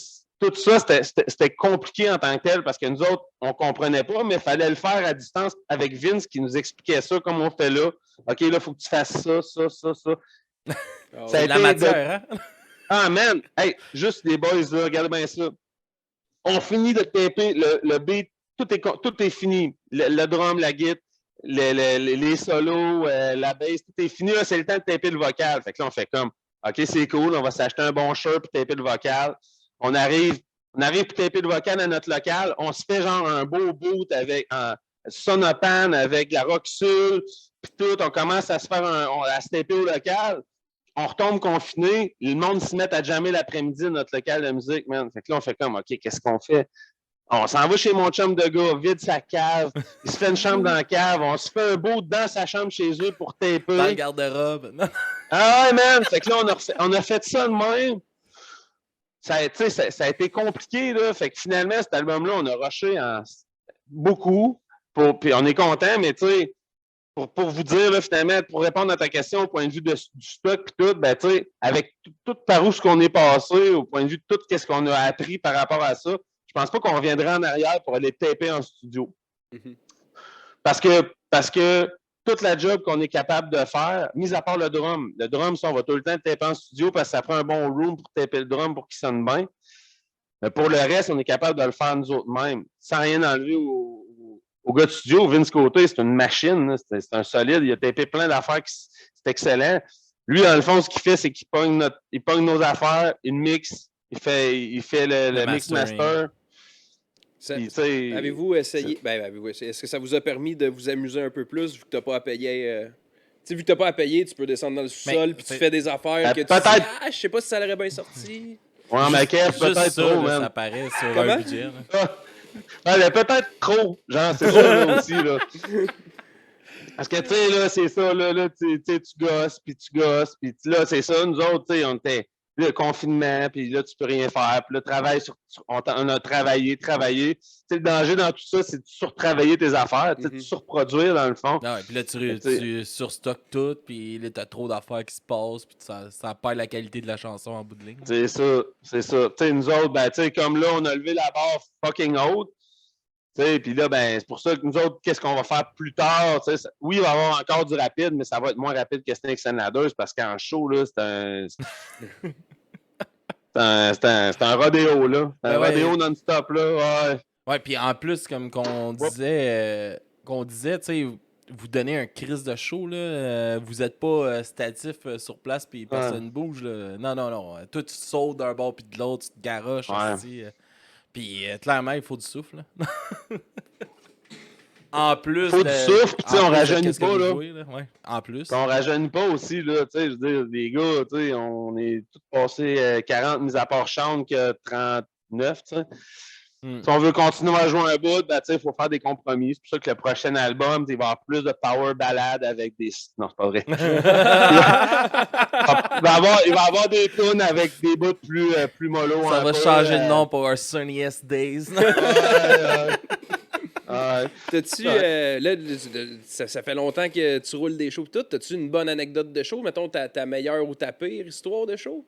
tout ça, c'était compliqué en tant que tel parce que nous autres, on comprenait pas, mais il fallait le faire à distance avec Vince qui nous expliquait ça comme on fait là. OK, là, il faut que tu fasses ça. Ça a été la matière, hein? Ah, man! Hey, juste les boys, là, regardez bien ça. On finit de taper le beat, tout est fini. Le drum, la guitare, les solos, la bass, tout est fini. Là, c'est le temps de taper le vocal. Fait que là, on fait comme, OK, c'est cool, on va s'acheter un bon shirt pour taper le vocal. On arrive pour taper le vocal à notre local. On se fait genre un beau boot avec un Sonopan, avec la Roxul, puis tout. On commence à se faire à se taper au local. On retombe confiné, le monde se met à jammer l'après-midi dans notre local de musique, man. Fait que là, on fait comme, OK, qu'est-ce qu'on fait? On s'en va chez mon chum de gars, vide sa cave. Il se fait une chambre dans la cave. On se fait un beau dans sa chambre chez eux pour Dans le taper. garde-robe. Ah ouais, man! Fait que là, on a fait ça de même. Ça a été compliqué, là. Fait que finalement, cet album-là, on a rushé beaucoup. Puis on est content, mais tu sais, pour vous dire, là, finalement, pour répondre à ta question au point de vue du stock et tout, ben, tu sais, avec tout par où ce qu'on est passé, au point de vue de tout ce qu'on a appris par rapport à ça, je pense pas qu'on reviendrait en arrière pour aller taper en studio. Mhm. Parce que toute la job qu'on est capable de faire, mis à part le drum, ça, on va tout le temps taper en studio parce que ça prend un bon room pour taper le drum pour qu'il sonne bien. Mais pour le reste, on est capable de le faire nous autres mêmes, sans rien enlever au gars de studio. Vince Côté, c'est une machine, c'est un solide. Il a tapé plein d'affaires, c'est excellent. Lui, dans le fond, ce qu'il fait, c'est qu'il pogne nos affaires, il mixe, il fait le mix master. Avez-vous essayé. Est-ce que ça vous a permis de vous amuser un peu plus vu que t'as pas à payer. Vu que t'as pas à payer, tu peux descendre dans le sous-sol puis tu fais des affaires que tu dis, je sais pas si ça aurait bien sorti. Ouais, mais Kev, peut-être ça, trop, là, man. ça paraît sur Comment? un budget. Peut-être trop, genre, c'est ça là, aussi, là. Parce que, tu sais, là, c'est ça, là tu gosses, puis là, c'est ça, nous autres, tu sais, on était, le confinement, puis là, tu peux rien faire, puis là, on a travaillé. Tu sais, le danger dans tout ça, c'est de surtravailler tes affaires, tu sais, de surproduire, dans le fond. Non, et puis là, tu surstockes tout, puis là, t'as trop d'affaires qui se passent, puis ça perd la qualité de la chanson en bout de ligne. C'est ça. Tu sais, nous autres, ben, tu sais, comme là, on a levé la barre fucking haute. Puis là, ben, c'est pour ça que nous autres, qu'est-ce qu'on va faire plus tard? Oui, il va y avoir encore du rapide, mais ça va être moins rapide que Snakes and Ladders parce qu'en show, là, c'est un rodéo, là. C'est un rodéo non-stop, là. Ouais. Ouais, puis en plus, comme qu'on disait, tu sais, vous donnez un crise de show, là. Vous êtes pas statif sur place, puis personne bouge, là. Non. Toi, tu sautes d'un bord puis de l'autre, tu te garoches aussi. Puis clairement, il faut du souffle. En plus. Il faut du souffle, puis on rajeunit pas, là. Ouais, en plus. On rajeunit pas aussi, là. Tu sais, je veux dire, les gars, tu sais, on est tous passés 40, mis à part Sean, que 39, tu sais. Si on veut continuer à jouer un bout, ben, il faut faire des compromis. C'est pour ça que le prochain album, il va y avoir plus de power ballade avec des. Non, c'est pas vrai. il va y avoir des tunes avec des bouts plus mollo. Ça va changer de nom pour Our Sunniest Days. T'as-tu. Là, ça fait longtemps que tu roules des shows. T'as-tu une bonne anecdote de show? Mettons ta meilleure ou ta pire histoire de show?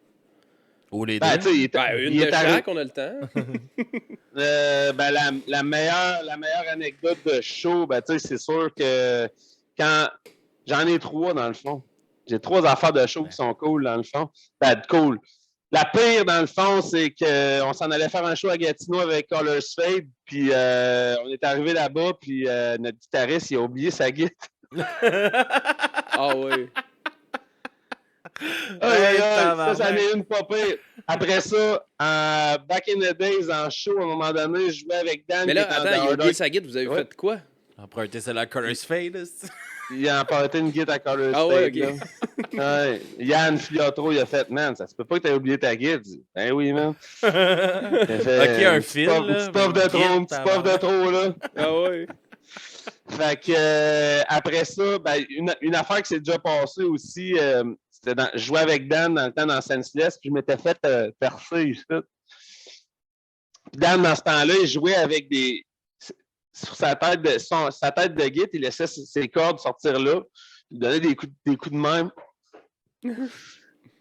Ou les deux. Une de chaque, on a le temps. La meilleure anecdote de show, c'est sûr que quand j'en ai 3 dans le fond. J'ai 3 affaires de show qui sont cool dans le fond. Cool. La pire dans le fond, c'est qu'on s'en allait faire un show à Gatineau avec Colors Fade, puis on est arrivé là-bas, puis notre guitariste, il a oublié sa guitare. Ah oui. Ça en est une pas pire. Après ça, back in the days, en show, à un moment donné, je jouais avec Dan. Mais là, attends, il a oublié sa guitare, vous avez fait quoi? Emprunté celle à Colors Fade. Il a emprunté une guitare à Colors Fade. Ah ouais, ok. Yann Filiotro, il a fait, man, ça se peut pas que t'aies oublié ta guitare. Ben oui, man. Ok, un fil. Un petit puff de trop, là. Ah ouais. Fait que, après ça, une affaire qui s'est déjà passée aussi, je jouais avec Dan dans le temps dans Senseless, puis je m'étais fait percer ici. Dan, dans ce temps-là, il jouait avec sur sa tête de guitare, il laissait ses cordes sortir là. Il donnait des coups de même.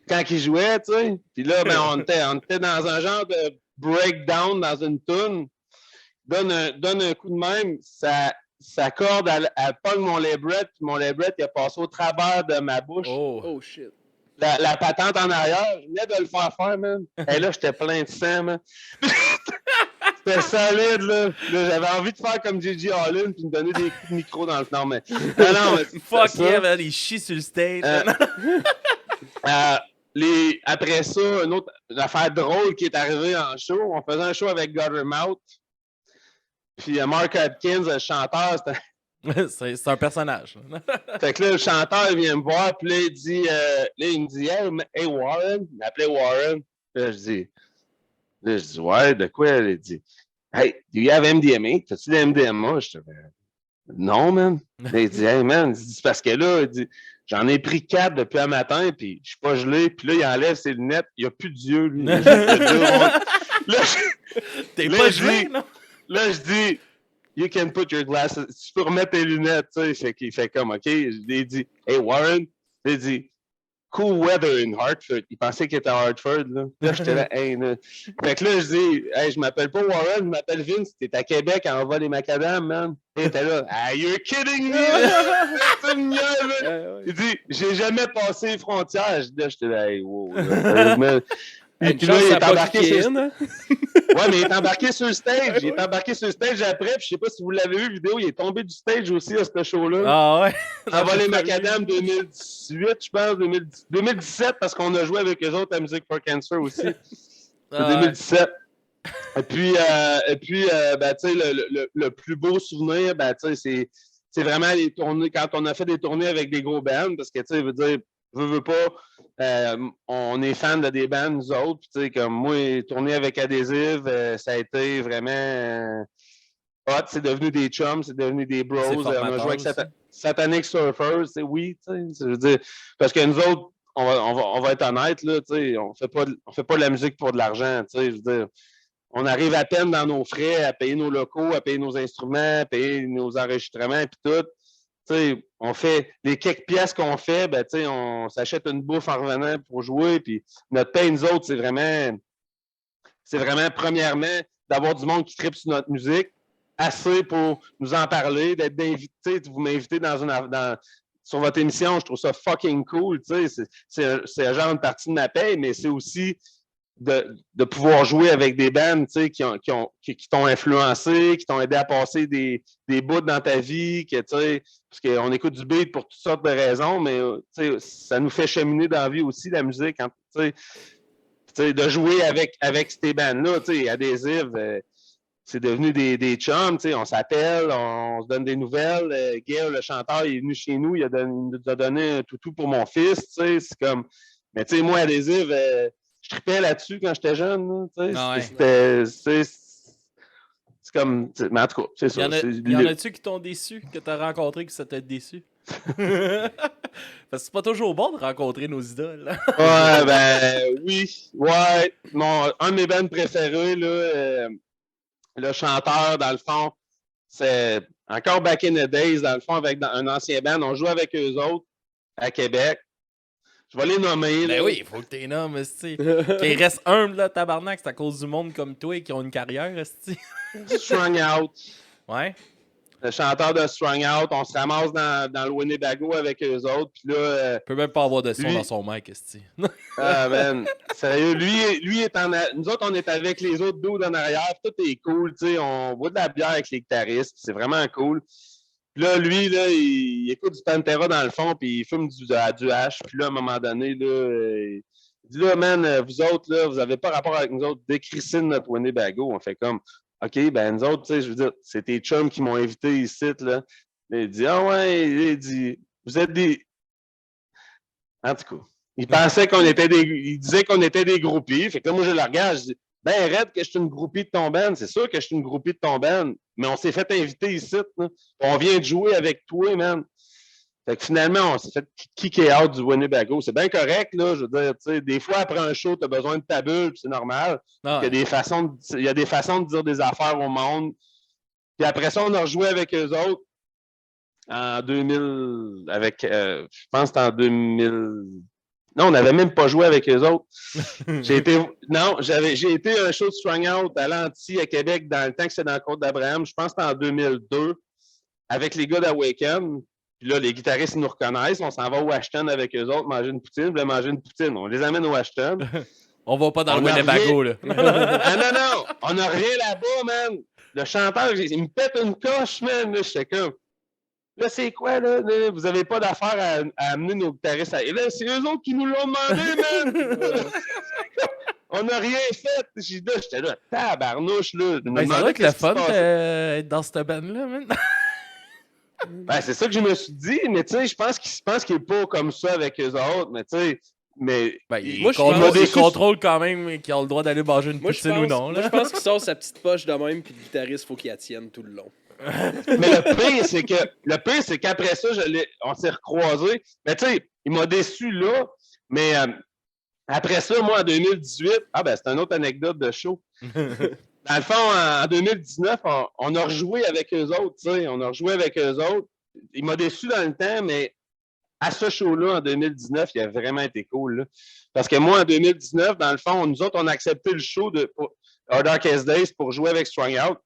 Quand il jouait, tu sais. Puis là, on était dans un genre de breakdown dans une tune. Donne un coup de même, sa corde, elle pogne mon lebret, puis mon lebret, il a passé au travers de ma bouche. Oh shit. La patente en arrière, je venais de le faire, man. Et là, j'étais plein de sang, man. C'était solide, là. J'avais envie de faire comme J.J. Allin puis me donner des coups de micro dans le temps, mais... Non, mais fuck yeah, man, il chie sur le stage. Après ça, une autre affaire drôle qui est arrivée en show. On faisait un show avec Guttermouth. Puis Mark Atkins, le chanteur, c'est un personnage. Fait que là, le chanteur, il vient me voir, puis là, il me dit, hey Warren. Il m'appelait Warren. Là, je dis, ouais, de quoi? Il dit, Hey, do you have MDMA? T'as-tu de MDMA? Je te non, man. Il dit, hey, man, c'est parce que là, il dit, j'en ai pris 4 depuis un matin, puis je suis pas gelé, puis là, il enlève ses lunettes, il n'y a plus d'yeux, lui. T'es pas gelé, non? Là, je dis, you can put your glasses, tu peux remettre tes lunettes, tu sais. Il fait comme, OK. Il dit, hey, Warren, il dit, cool weather in Hartford. Il pensait qu'il était à Hartford, là. Là, j'étais là, hey, là. Fait que là, je dis, hey, je m'appelle pas Warren, je m'appelle Vince. T'es à Québec, on va les macadam, man. Il était là, ah, you're kidding me! C'est une niaise, il dit, j'ai jamais passé les frontières. Là, j'étais là, hey, wow. Puis là, il est embarqué sur... Ouais, mais il est embarqué sur le stage. Il est embarqué sur le stage après. Puis je sais pas si vous l'avez vu, vidéo, il est tombé du stage aussi à ce show-là. Ah ouais? Envolé Macadam 2018, je pense, 2017, parce qu'on a joué avec eux autres à Music for Cancer aussi. C'est 2017. Et puis ben, tu sais, le plus beau souvenir, ben, tu sais, c'est vraiment les tournées, quand on a fait des tournées avec des gros bands, parce que, tu sais, veut dire, veux pas, on est fan de des bands, nous autres, tu sais, comme moi, tourner avec Adhésive, ça a été vraiment hot, c'est devenu des chums, c'est devenu des bros, on a joué avec Satanic Surfers, oui, tu sais, je veux dire, parce que nous autres, on va être honnêtes, là, tu sais, on fait pas de la musique pour de l'argent, tu sais, je veux dire, on arrive à peine dans nos frais à payer nos locaux, à payer nos instruments, à payer nos enregistrements, puis tout. T'sais, on fait les quelques pièces qu'on fait, ben, on s'achète une bouffe en revenant pour jouer. Puis notre paye, nous autres, c'est vraiment premièrement d'avoir du monde qui tripe sur notre musique, assez pour nous en parler, d'être invité, vous m'invitez sur votre émission, je trouve ça fucking cool. C'est un genre de partie de ma paye, mais c'est aussi de pouvoir jouer avec des bands qui t'ont influencé, qui t'ont aidé à passer des bouts dans ta vie, parce qu'on écoute du beat pour toutes sortes de raisons, mais ça nous fait cheminer dans la vie aussi, la musique. Hein, de jouer avec ces bands-là, Adhésive, c'est devenu des chums, on s'appelle, on se donne des nouvelles. Gail, le chanteur, il est venu chez nous, il nous a donné un toutou pour mon fils, c'est comme... Mais moi, Adhésive... je tripais là-dessus quand j'étais jeune. C'est comme... Mais en tout cas, c'est ça. Y en a-tu qui t'ont déçu, que t'as rencontré, qui ça t'a déçu? Parce que c'est pas toujours bon de rencontrer nos idoles. Ouais, ben oui. Ouais. Un de mes bands préférés, là, le chanteur, dans le fond, c'est encore back in the days, dans le fond, avec un ancien band. On joue avec eux autres à Québec. Je vais les nommer. Ben oui, il faut que tu les nommes, esti. Qu'il reste humble, là, tabarnak, c'est à cause du monde comme toi qui ont une carrière, esti. Strung Out. Ouais. Le chanteur de Strung Out, on se ramasse dans le Winnebago avec eux autres. Puis là, il peut même pas avoir de son dans son mic, esti. Ah, man. Sérieux, lui est nous autres, on est avec les autres dudes en arrière. Tout est cool, tu sais. On boit de la bière avec les guitaristes. C'est vraiment cool. Puis là, lui, là, il écoute du Pantera dans le fond, puis il fume du hash. Puis là, à un moment donné, là, il dit là, man, vous autres, là, vous avez pas rapport avec nous autres, décrissez notre Winnebago. On fait comme, OK, ben nous autres, tu sais, je veux dire, c'est tes chums qui m'ont invité ici, là. Il dit, ah ouais, il dit, vous êtes des... En tout cas, il pensait qu'on était il disait qu'on était des groupies. Fait que là, moi, je le regarde, je dis, ben, Red, que je suis une groupie de ton band. C'est sûr que je suis une groupie de ton band. Mais on s'est fait inviter ici. Là. On vient de jouer avec toi, man. Fait que finalement, on s'est fait kicker out du Winnebago. C'est bien correct, là. Je veux dire, tu sais, des fois, après un show, tu as besoin de ta bulle, c'est normal. Ah. Il y a des façons de dire des affaires au monde. Puis après ça, on a rejoué avec eux autres en 2000, je pense que c'était en 2000. Non, on n'avait même pas joué avec eux autres. J'ai été un show de Strung Out à l'Anti à Québec dans le temps que c'était dans la Côte d'Abraham. Je pense que c'était en 2002 avec les gars d'Awaken. Puis là, les guitaristes nous reconnaissent. On s'en va au Ashton avec eux autres, manger une poutine. Ils voulaient manger une poutine. On les amène au Ashton. On va pas dans le Winnebago, là. Ah non! On n'a rien là-bas, man! Le chanteur, il me pète une coche, man! Là, j'étais comme... Là, c'est quoi, là? Vous avez pas d'affaire à amener nos guitaristes à... Et là, c'est eux autres qui nous l'ont demandé, man! On n'a rien fait! J'étais là, tabarnouche, là! Ben, ça doit être le fun d'être dans cette band-là, man! Ben, c'est ça que je me suis dit, mais tu sais, je pense qu'il est pas comme ça avec eux autres, mais tu sais, mais moi, je il pense- contrôle quand même qu'ils ont le droit d'aller manger une Moi, je poutine pense, ou non. moi, Là. je pense qu'il sort sa petite poche de même, puis le guitariste, faut qu'il la tienne tout le long. mais le pire, c'est qu'après ça, on s'est recroisés. Mais tu sais, il m'a déçu là. Mais après ça, moi, en 2018, c'est une autre anecdote de show. Dans le fond, en 2019, on a rejoué avec eux autres, tu sais. On a rejoué avec eux autres. Il m'a déçu dans le temps, mais à ce show-là, en 2019, il a vraiment été cool. Là. Parce que moi, en 2019, dans le fond, nous autres, on a accepté le show de Our Darkest Days pour jouer avec Strung Out.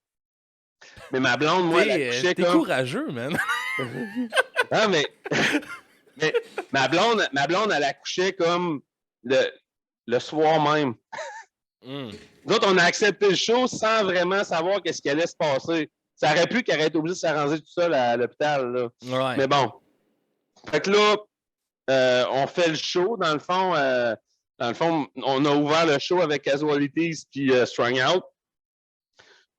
Mais ma blonde, moi, elle accouchait T'es comme... courageux, man. Non, mais ma blonde, elle accouchait comme le soir même. Nous autres, on a accepté le show sans vraiment savoir qu'est-ce qui allait se passer. Ça aurait pu qu'elle été obligée de s'arranger tout seul à l'hôpital. Là. Ouais. Mais bon. Fait que là, on fait le show. Dans le fond, on a ouvert le show avec Casualties puis Strung Out.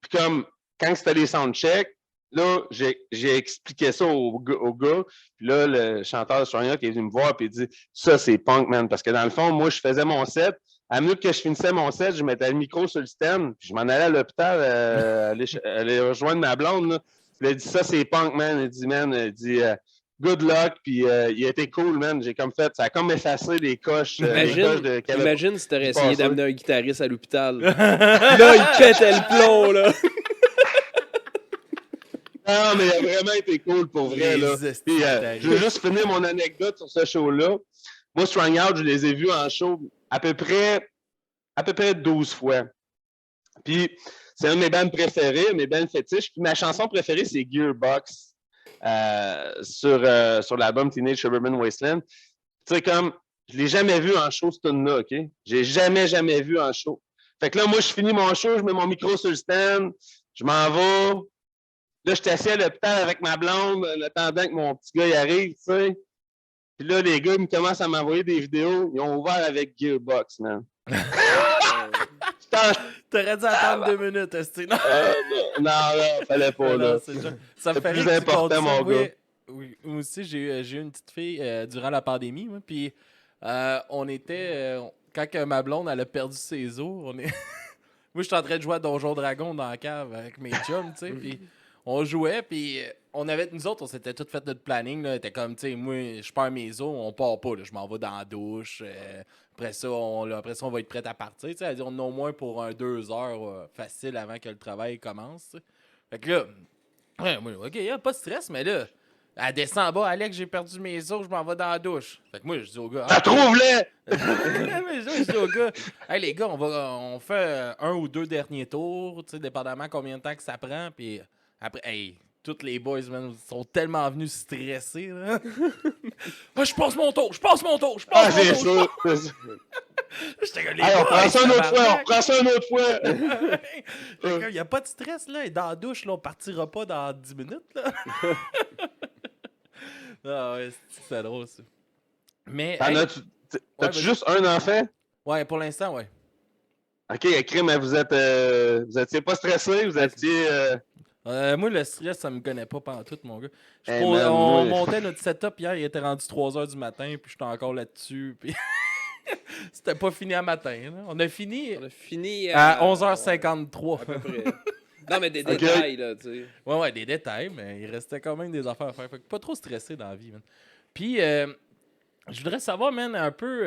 Puis comme, quand c'était les soundchecks, là, j'ai expliqué ça au gars. Puis là, le chanteur de Strung Out est venu me voir et il dit « Ça, c'est punk, man. » Parce que dans le fond, moi, je faisais mon set. À la minute que je finissais mon set, je mettais le micro sur le stand. Puis je m'en allais à l'hôpital aller rejoindre ma blonde. Là. Il a dit « Ça, c'est punk, man. » Il dit « Man, il dit... good luck, puis il a été cool, man. J'ai comme fait, ça a comme effacé les coches. Imagine si t'aurais essayé d'amener un guitariste à l'hôpital. Là, il pétait le plomb, là. Non, mais il a vraiment été cool pour vrai, là. Puis, je vais juste finir mon anecdote sur ce show-là. Moi, Strung Out, je les ai vus en show à peu près 12 fois. Puis, c'est un de mes bands préférés, mes bands fétiches. Puis, ma chanson préférée, c'est Gearbox. Sur l'album Teenage Suburban Wasteland. Tu sais, comme, je l'ai jamais vu en show, ce tune-là, OK? J'ai jamais vu en show. Fait que là, moi, je finis mon show, je mets mon micro sur le stand, je m'en vais. Là, je suis assis à l'hôpital avec ma blonde, en attendant que mon petit gars y arrive, tu sais. Puis là, les gars, ils commencent à m'envoyer des vidéos. Ils ont ouvert avec Gearbox, man. T'aurais dû attendre 2 minutes, Esti. Non, fallait pas, là. Ça me fait plus rire que tu important, comptes ça. mon gars. Oui, moi aussi, j'ai eu une petite fille durant la pandémie. Moi, puis on était... quand que ma blonde, elle a perdu ses os, moi, je suis en train de jouer à Donjon Dragon dans la cave avec mes chums, tu sais, puis on jouait, puis nous autres, on s'était tout fait notre planning, là, était comme, tu sais, moi, je perds mes os, on part pas, là, je m'en vais dans la douche, après ça, on va être prêt à partir, tu sais, elle dit, on en a au moins pour 2 heures facile avant que le travail commence, t'sais. Fait que là, moi, ok, y a pas de stress, mais là, elle descend en bas, Alex, j'ai perdu mes os, je m'en vais dans la douche. Fait que moi, je dis au gars, trouve-les! je dis au gars, hey les gars, on fait 1 ou 2 derniers tours, tu sais, dépendamment combien de temps que ça prend, puis après, hey, tous les boys, man, sont tellement venus stressés, là. Je passe mon tour! C'est sûr! J'étais comme, on prend ça une autre fois! Il n'y a pas de stress, là, et dans la douche, là, on partira pas dans 10 minutes, là. Ah ouais, c'est drôle, ça. Mais, t'as-tu juste un enfant? Ouais, pour l'instant, ouais. OK, crime, vous étiez pas stressé? Vous étiez... moi, le stress, ça me connaît pas pantoute, mon gars. Man, on montait notre setup hier, il était rendu 3h du matin, puis j'étais encore là-dessus, puis c'était pas fini à matin. Là. On a fini à 11h53. À peu près. Non, mais des détails, là, tu sais. Ouais, des détails, mais il restait quand même des affaires à faire. Fait que pas trop stressé dans la vie, man. Puis, je voudrais savoir, man, un peu,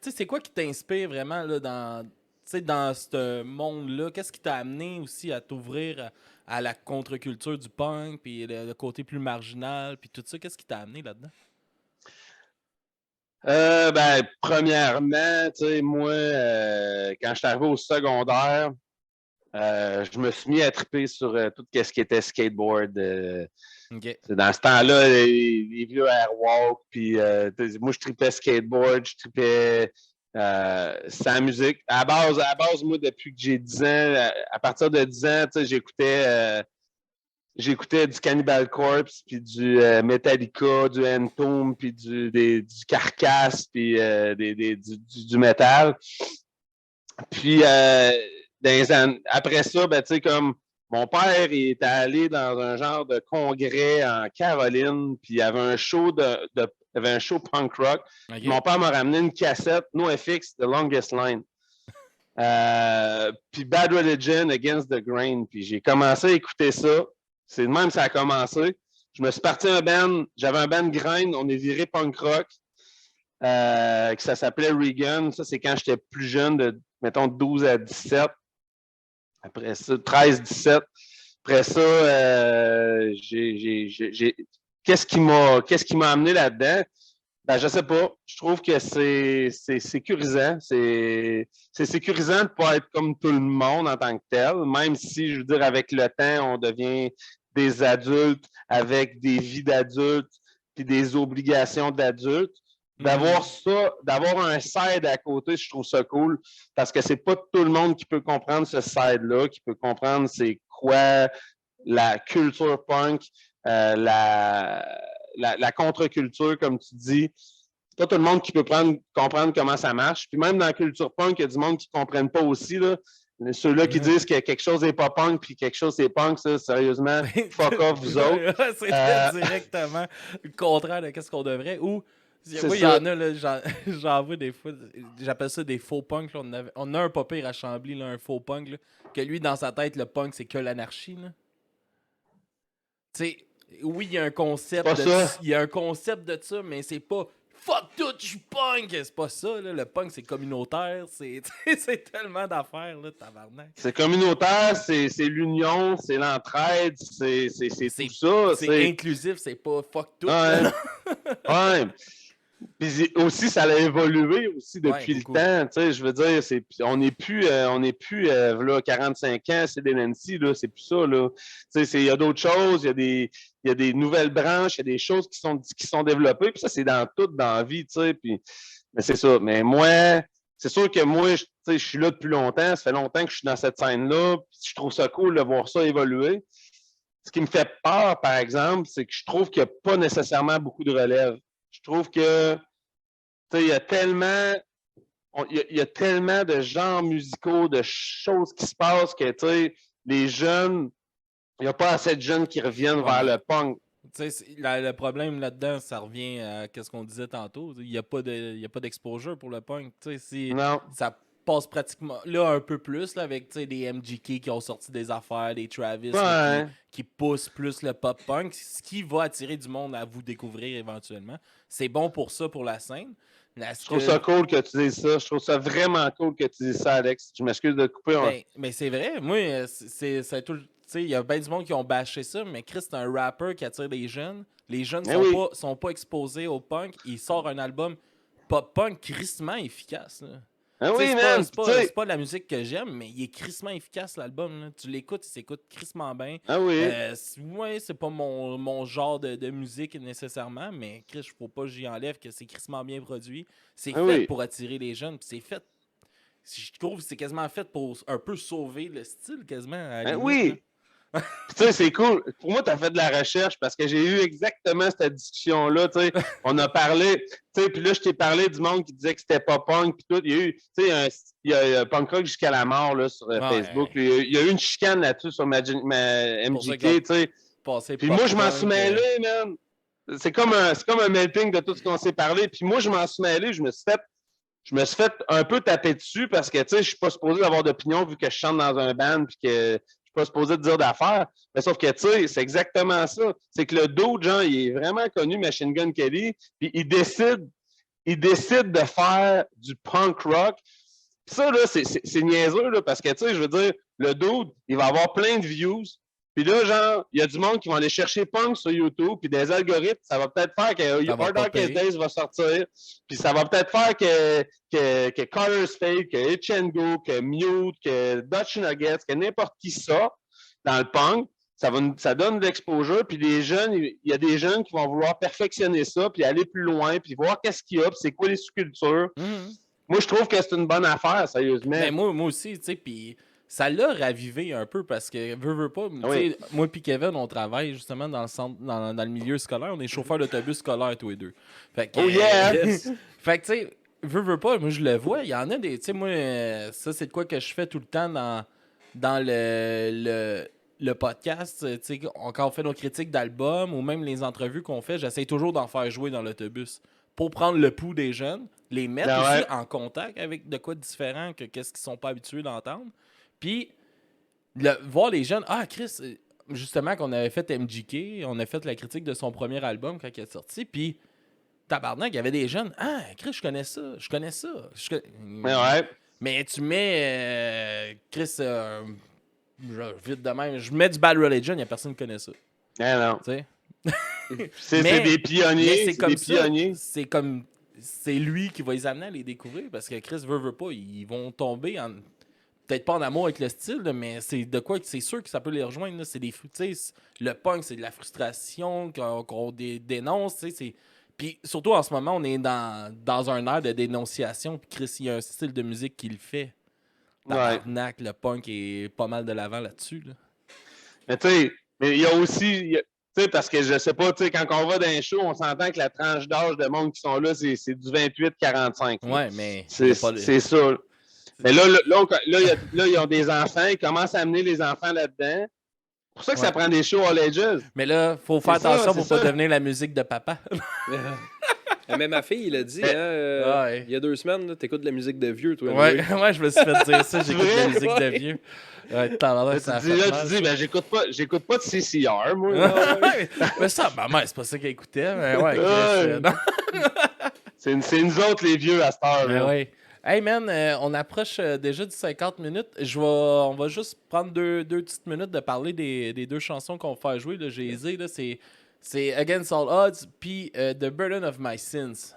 tu sais, c'est quoi qui t'inspire vraiment, là, dans ce monde-là? Qu'est-ce qui t'a amené aussi à t'ouvrir à la contre-culture du punk, puis le côté plus marginal, puis tout ça? Qu'est-ce qui t'a amené là-dedans? Premièrement, tu sais, moi, quand je suis arrivé au secondaire, je me suis mis à triper sur tout ce qui était skateboard. Okay. Dans ce temps-là, les vieux airwalk, puis moi, je tripais skateboard, je tripais sans musique. À base, moi, depuis que j'ai 10 ans, à partir de 10 ans, j'écoutais du Cannibal Corpse, puis du Metallica, du Entomb, puis du Carcass, puis du métal. Puis, après ça, ben, tu sais, comme mon père, il était allé dans un genre de congrès en Caroline, puis il y avait un show Il y avait un show punk rock. Ok. Mon père m'a ramené une cassette NoFX, The Longest Line. Puis Bad Religion, Against the Grain. Puis j'ai commencé à écouter ça. C'est de même que ça a commencé. Je me suis parti un band. J'avais un band grind. On est viré punk rock. Que ça s'appelait Regan. Ça, c'est quand j'étais plus jeune, de, mettons, 12 à 17. Après ça, 13, 17. Après ça, qu'est-ce qui m'a amené là-dedans? Ben, je sais pas. Je trouve que c'est sécurisant. C'est sécurisant de ne pas être comme tout le monde en tant que tel, même si, je veux dire, avec le temps, on devient des adultes avec des vies d'adultes puis des obligations d'adultes. D'avoir ça, d'avoir un side à côté, je trouve ça cool parce que c'est pas tout le monde qui peut comprendre ce side-là, qui peut comprendre c'est quoi la culture punk, la contre-culture, comme tu dis. C'est pas tout le monde qui peut comprendre comment ça marche. Puis même dans la culture punk, il y a du monde qui ne comprennent pas aussi. Là. Ceux-là qui disent que quelque chose n'est pas punk puis quelque chose c'est punk, ça, sérieusement, fuck off, vous autres. C'est directement le contraire de ce qu'on devrait. Ou, moi, il y en a, là, j'en vois des fois, j'appelle ça des faux punks. Là. On a un pas pire à Chambly, là, un faux punk, là, que lui, dans sa tête, le punk, c'est que l'anarchie. Tu sais, oui, il y a un concept il y a un concept de ça, mais c'est pas fuck tout, je suis punk! C'est pas ça, là. Le punk, c'est communautaire, c'est tellement d'affaires, là, tabarnak. C'est communautaire, c'est l'union, c'est l'entraide, c'est tout ça. C'est inclusif, c'est pas fuck tout. Ouais. Ouais. Puis aussi, ça a évolué aussi depuis le temps. Tu sais, je veux dire, on n'est plus là, 45 ans, c'est des Nancy, là, c'est plus ça. Là. Tu sais, il y a d'autres choses, il y a des nouvelles branches, il y a des choses qui sont développées. Puis ça, c'est dans tout dans la vie, tu sais. Puis, mais c'est ça. Mais moi, c'est sûr que moi, je suis là depuis longtemps. Ça fait longtemps que je suis dans cette scène-là. Puis je trouve ça cool de voir ça évoluer. Ce qui me fait peur, par exemple, c'est que je trouve qu'il n'y a pas nécessairement beaucoup de relève. Je trouve que il y a tellement de genres musicaux, de choses qui se passent que les jeunes, il n'y a pas assez de jeunes qui reviennent vers le punk. Le problème là-dedans, ça revient à ce qu'on disait tantôt. Il n'y a pas d'exposure pour le punk. Non. Ça passe pratiquement là un peu plus là, avec des MGK qui ont sorti des affaires, des Travis là, qui poussent plus le pop-punk, ce qui va attirer du monde à vous découvrir éventuellement. C'est bon pour ça, pour la scène. Je trouve ça cool que tu dises ça. Je trouve ça vraiment cool que tu dises ça, Alex. Je m'excuse de te couper. Mais c'est vrai. Moi, c'est tout. Il y a bien du monde qui ont bâché ça, mais Chris, c'est un rapper qui attire les jeunes. Les jeunes sont pas exposés au punk. Il sort un album pop-punk crissement efficace. Là. Ah oui, c'est pas de la musique que j'aime, mais il est crissement efficace, l'album. Là. Tu l'écoutes, il s'écoute crissement bien. Ah oui. C'est pas mon genre de musique nécessairement, mais Chris, faut pas que j'y enlève que c'est crissement bien produit. C'est fait pour attirer les jeunes, puis c'est fait. Je trouve que c'est quasiment fait pour un peu sauver le style, quasiment. Oui. Tu sais, c'est cool. Pour moi, tu as fait de la recherche parce que j'ai eu exactement cette discussion-là. On a parlé, puis là, je t'ai parlé du monde qui disait que c'était pas punk, puis tout. Il y a eu, il y a Punk Rock jusqu'à la mort là, sur Facebook. Il y a eu une chicane là-dessus sur ma MGK, tu sais. Puis moi, je m'en suis mêlé, man. C'est comme un melting de tout ce qu'on s'est parlé. Puis moi, je m'en suis mêlé. Je me suis fait un peu taper dessus parce que, je suis pas supposé avoir d'opinion vu que je chante dans un band puis que je suis pas supposé te dire d'affaires. Mais sauf que, c'est exactement ça. C'est que le dude, genre, il est vraiment connu, Machine Gun Kelly, puis il décide de faire du punk rock. Puis ça, là, c'est niaiseux, là, parce que, je veux dire, le dude, il va avoir plein de views. Puis là, genre, il y a du monde qui va aller chercher punk sur YouTube, puis des algorithmes, ça va peut-être faire que Hard Darkest Days va sortir, puis ça va peut-être faire que Color's Fade, que Itch and Go, que Mute, que Dutch Nuggets, que n'importe qui sort dans le punk, ça donne de l'exposure, puis il y a des jeunes qui vont vouloir perfectionner ça, puis aller plus loin, puis voir qu'est-ce qu'il y a, puis c'est quoi les sous-cultures. Moi, je trouve que c'est une bonne affaire, sérieusement. Mais moi aussi, tu sais, puis ça l'a ravivé un peu parce que, veux pas, moi et Kevin, on travaille justement dans le centre, dans le milieu scolaire. On est chauffeurs d'autobus scolaire tous les deux. Fait que, fait que, tu sais, veux pas, moi je le vois. Il y en a des, tu sais, moi, ça c'est de quoi que je fais tout le temps dans le podcast, tu sais, quand on fait nos critiques d'albums ou même les entrevues qu'on fait, j'essaie toujours d'en faire jouer dans l'autobus pour prendre le pouls des jeunes, les mettre Ben aussi ouais. en contact avec de quoi de différent que qu'est-ce qu'ils sont pas habitués d'entendre. Puis, voir les jeunes, Chris, justement, qu'on avait fait MJK, on a fait la critique de son premier album quand il est sorti, puis tabarnak, il y avait des jeunes, Chris, je connais ça. Mais ouais. Mais tu mets, Chris, vite de même, je mets du Bad Religion, il n'y a personne qui connaît ça. Non. Tu sais? C'est Mais des pionniers. c'est comme des ça. pionniers. C'est lui qui va les amener à les découvrir parce que Chris veut pas. Ils vont tomber peut-être pas en amour avec le style, là, mais c'est de quoi c'est sûr que ça peut les rejoindre. Là. C'est des le punk, c'est de la frustration qu'on dénonce. Puis surtout en ce moment, on est dans un air de dénonciation. Puis Chris, il y a un style de musique qui le fait. Tabarnak, le punk est pas mal de l'avant là-dessus. Là. Mais tu sais, il y a aussi. Tu sais, parce que je sais pas, tu sais, quand on va dans un show, on s'entend que la tranche d'âge de monde qui sont là, c'est du 28-45. Ouais, mais. C'est ça. Mais là, ils ont des enfants, ils commencent à amener les enfants là-dedans. C'est pour ça que ça prend des shows all ages. Mais là, faut faire attention pour pas devenir la musique de papa. Même ma fille, il a dit, il y a 2 semaines, t'écoutes de la musique de vieux, toi. Ouais, je me suis fait dire ça, j'écoute de la musique de vieux. Ouais, tu dis, ben, j'écoute pas de CCR, moi. Mais ça, maman, c'est pas ça qu'elle écoutait. Mais ouais, non. C'est nous autres, les vieux, à cette heure. Ouais. Hey man, on approche déjà du 50 minutes. On va juste prendre deux petites minutes de parler des 2 chansons qu'on va faire jouer. Là, j'ai hésité, là, c'est Against All Odds puis The Burden of My Sins.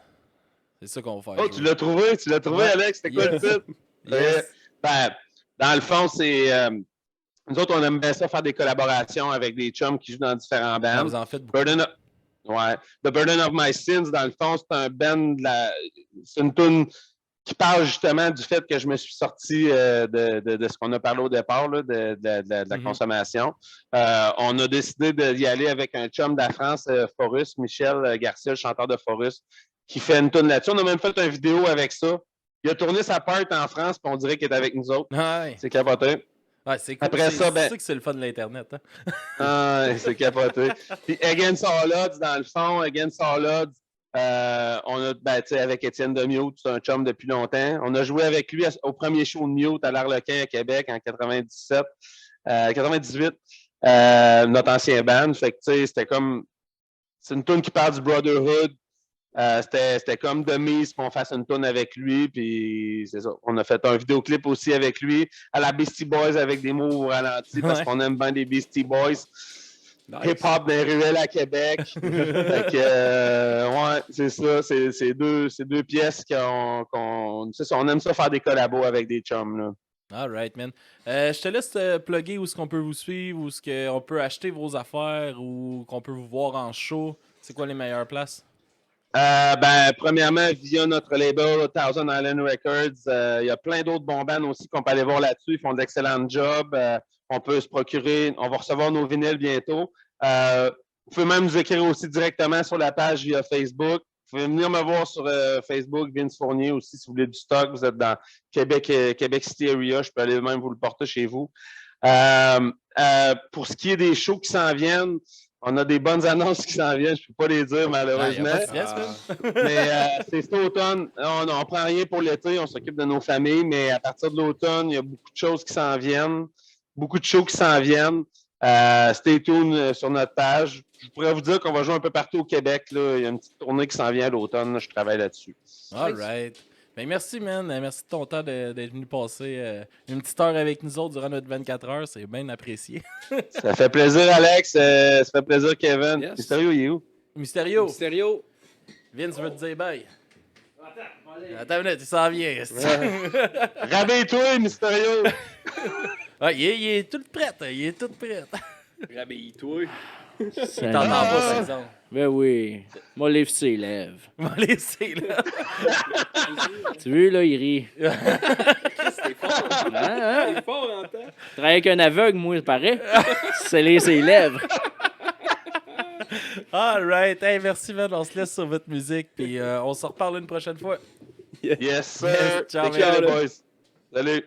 C'est ça qu'on va faire. Oh, tu l'as trouvé, Alex? C'était quoi le titre? Yes. Ben, dans le fond, c'est... nous autres, on aime bien ça faire des collaborations avec des chums qui jouent dans différents bands. Vous en faites beaucoup. The Burden of My Sins, dans le fond, c'est un band... C'est une tune qui parle justement du fait que je me suis sorti de ce qu'on a parlé au départ, là, de la consommation. On a décidé d'y aller avec un chum de la France, Forus, Michel Garcia, le chanteur de Forus, qui fait une tune là-dessus. On a même fait une vidéo avec ça. Il a tourné sa part en France, puis on dirait qu'il est avec nous autres. Ouais. C'est capoté. Ouais, c'est cool. Après ça, c'est que c'est le fun de l'Internet. Hein? C'est capoté. Puis Against All Odds, dans le fond, Against All Odds, on a, avec Étienne de Mute, c'est un chum depuis longtemps. On a joué avec lui au premier show de Mute à l'Arlequin à Québec en 98, notre ancien band. Fait que, tu sais, c'était comme... C'est une tune qui parle du brotherhood. C'était comme de mise qu'on fasse une tune avec lui, puis c'est ça. On a fait un vidéoclip aussi avec lui, à la Beastie Boys avec des mots au ralenti, parce qu'on aime bien les Beastie Boys. Nice. Hip-hop dans les ruelles à Québec. Fait que, c'est ça. C'est deux pièces on aime ça faire des collabos avec des chums, là. All right, man. Je te laisse plugger où est-ce qu'on peut vous suivre, où est-ce qu'on peut acheter vos affaires, ou qu'on peut vous voir en show. C'est quoi les meilleures places? Premièrement, via notre label Thousand Island Records, il y a plein d'autres bons bands aussi qu'on peut aller voir là-dessus. Ils font de l'excellent job. On peut se procurer, on va recevoir nos vinyles bientôt. Vous pouvez même nous écrire aussi directement sur la page via Facebook. Vous pouvez venir me voir sur Facebook, Vince Fournier aussi, si vous voulez du stock. Vous êtes dans Québec City Area, je peux aller même vous le porter chez vous. Pour ce qui est des shows qui s'en viennent, on a des bonnes annonces qui s'en viennent, je ne peux pas les dire malheureusement. Mais c'est cet automne, on ne prend rien pour l'été, on s'occupe de nos familles, mais à partir de l'automne, il y a beaucoup de choses qui s'en viennent, beaucoup de shows qui s'en viennent. Stay tuned sur notre page. Je pourrais vous dire qu'on va jouer un peu partout au Québec. Là. Il y a une petite tournée qui s'en vient à l'automne, je travaille là-dessus. All right. Ben merci, man. Merci de ton temps d'être venu passer une petite heure avec nous autres durant notre 24 heures. C'est bien apprécié. Ça fait plaisir, Alex. Ça fait plaisir, Kevin. Yes. Mysterio, il est où? Mysterio. Vince veut te dire bye. Attends une minute, il s'en vient. Rabais-toi, Mysterio. Il est tout prêt. Rabais-toi. T'entends pas, par exemple. Ben oui. Moi, lève ses lèvres. Tu vois, là, il rit. C'est fort. Hein? C'est fort en temps. Je travaille avec un aveugle, moi, il paraît. C'est ses lèvres. All right. Hey, merci, man. On se laisse sur votre musique. Puis on se reparle une prochaine fois. Yes, sir. Ciao, Take care, boys. Salut.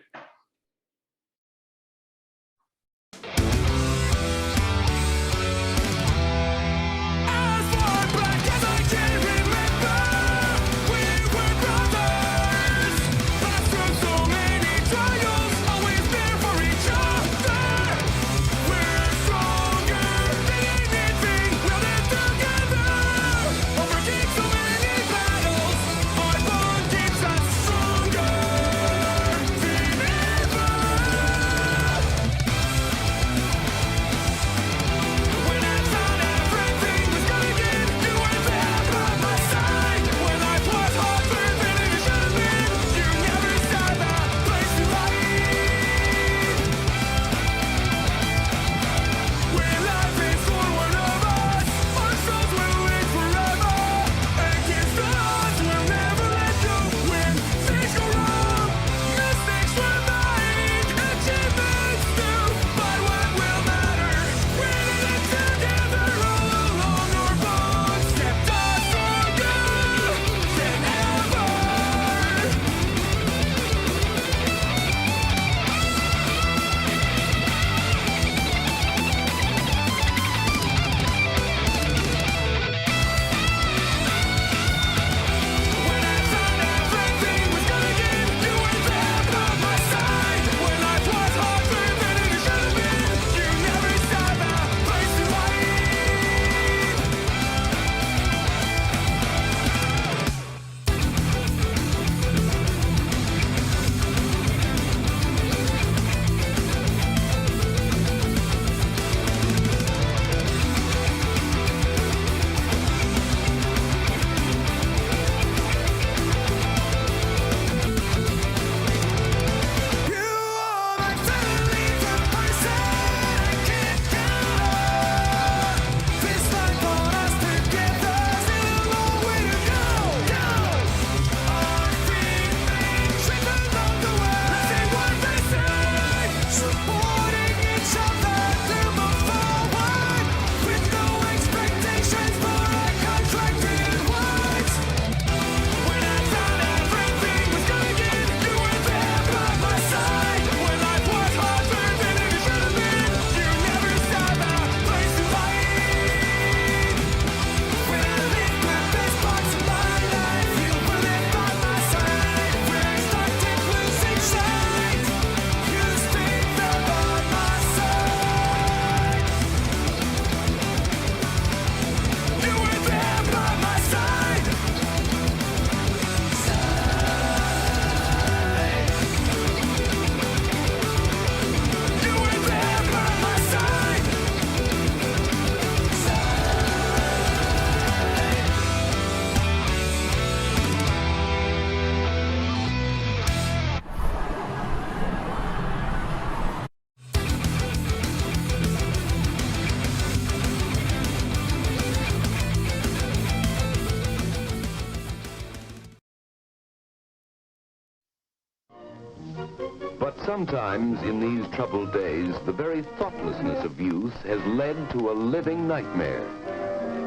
sometimes in these troubled days, the very thoughtlessness of youth has led to a living nightmare.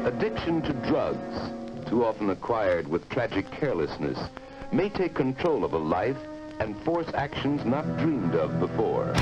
Addiction to drugs, too often acquired with tragic carelessness, may take control of a life and force actions not dreamed of before.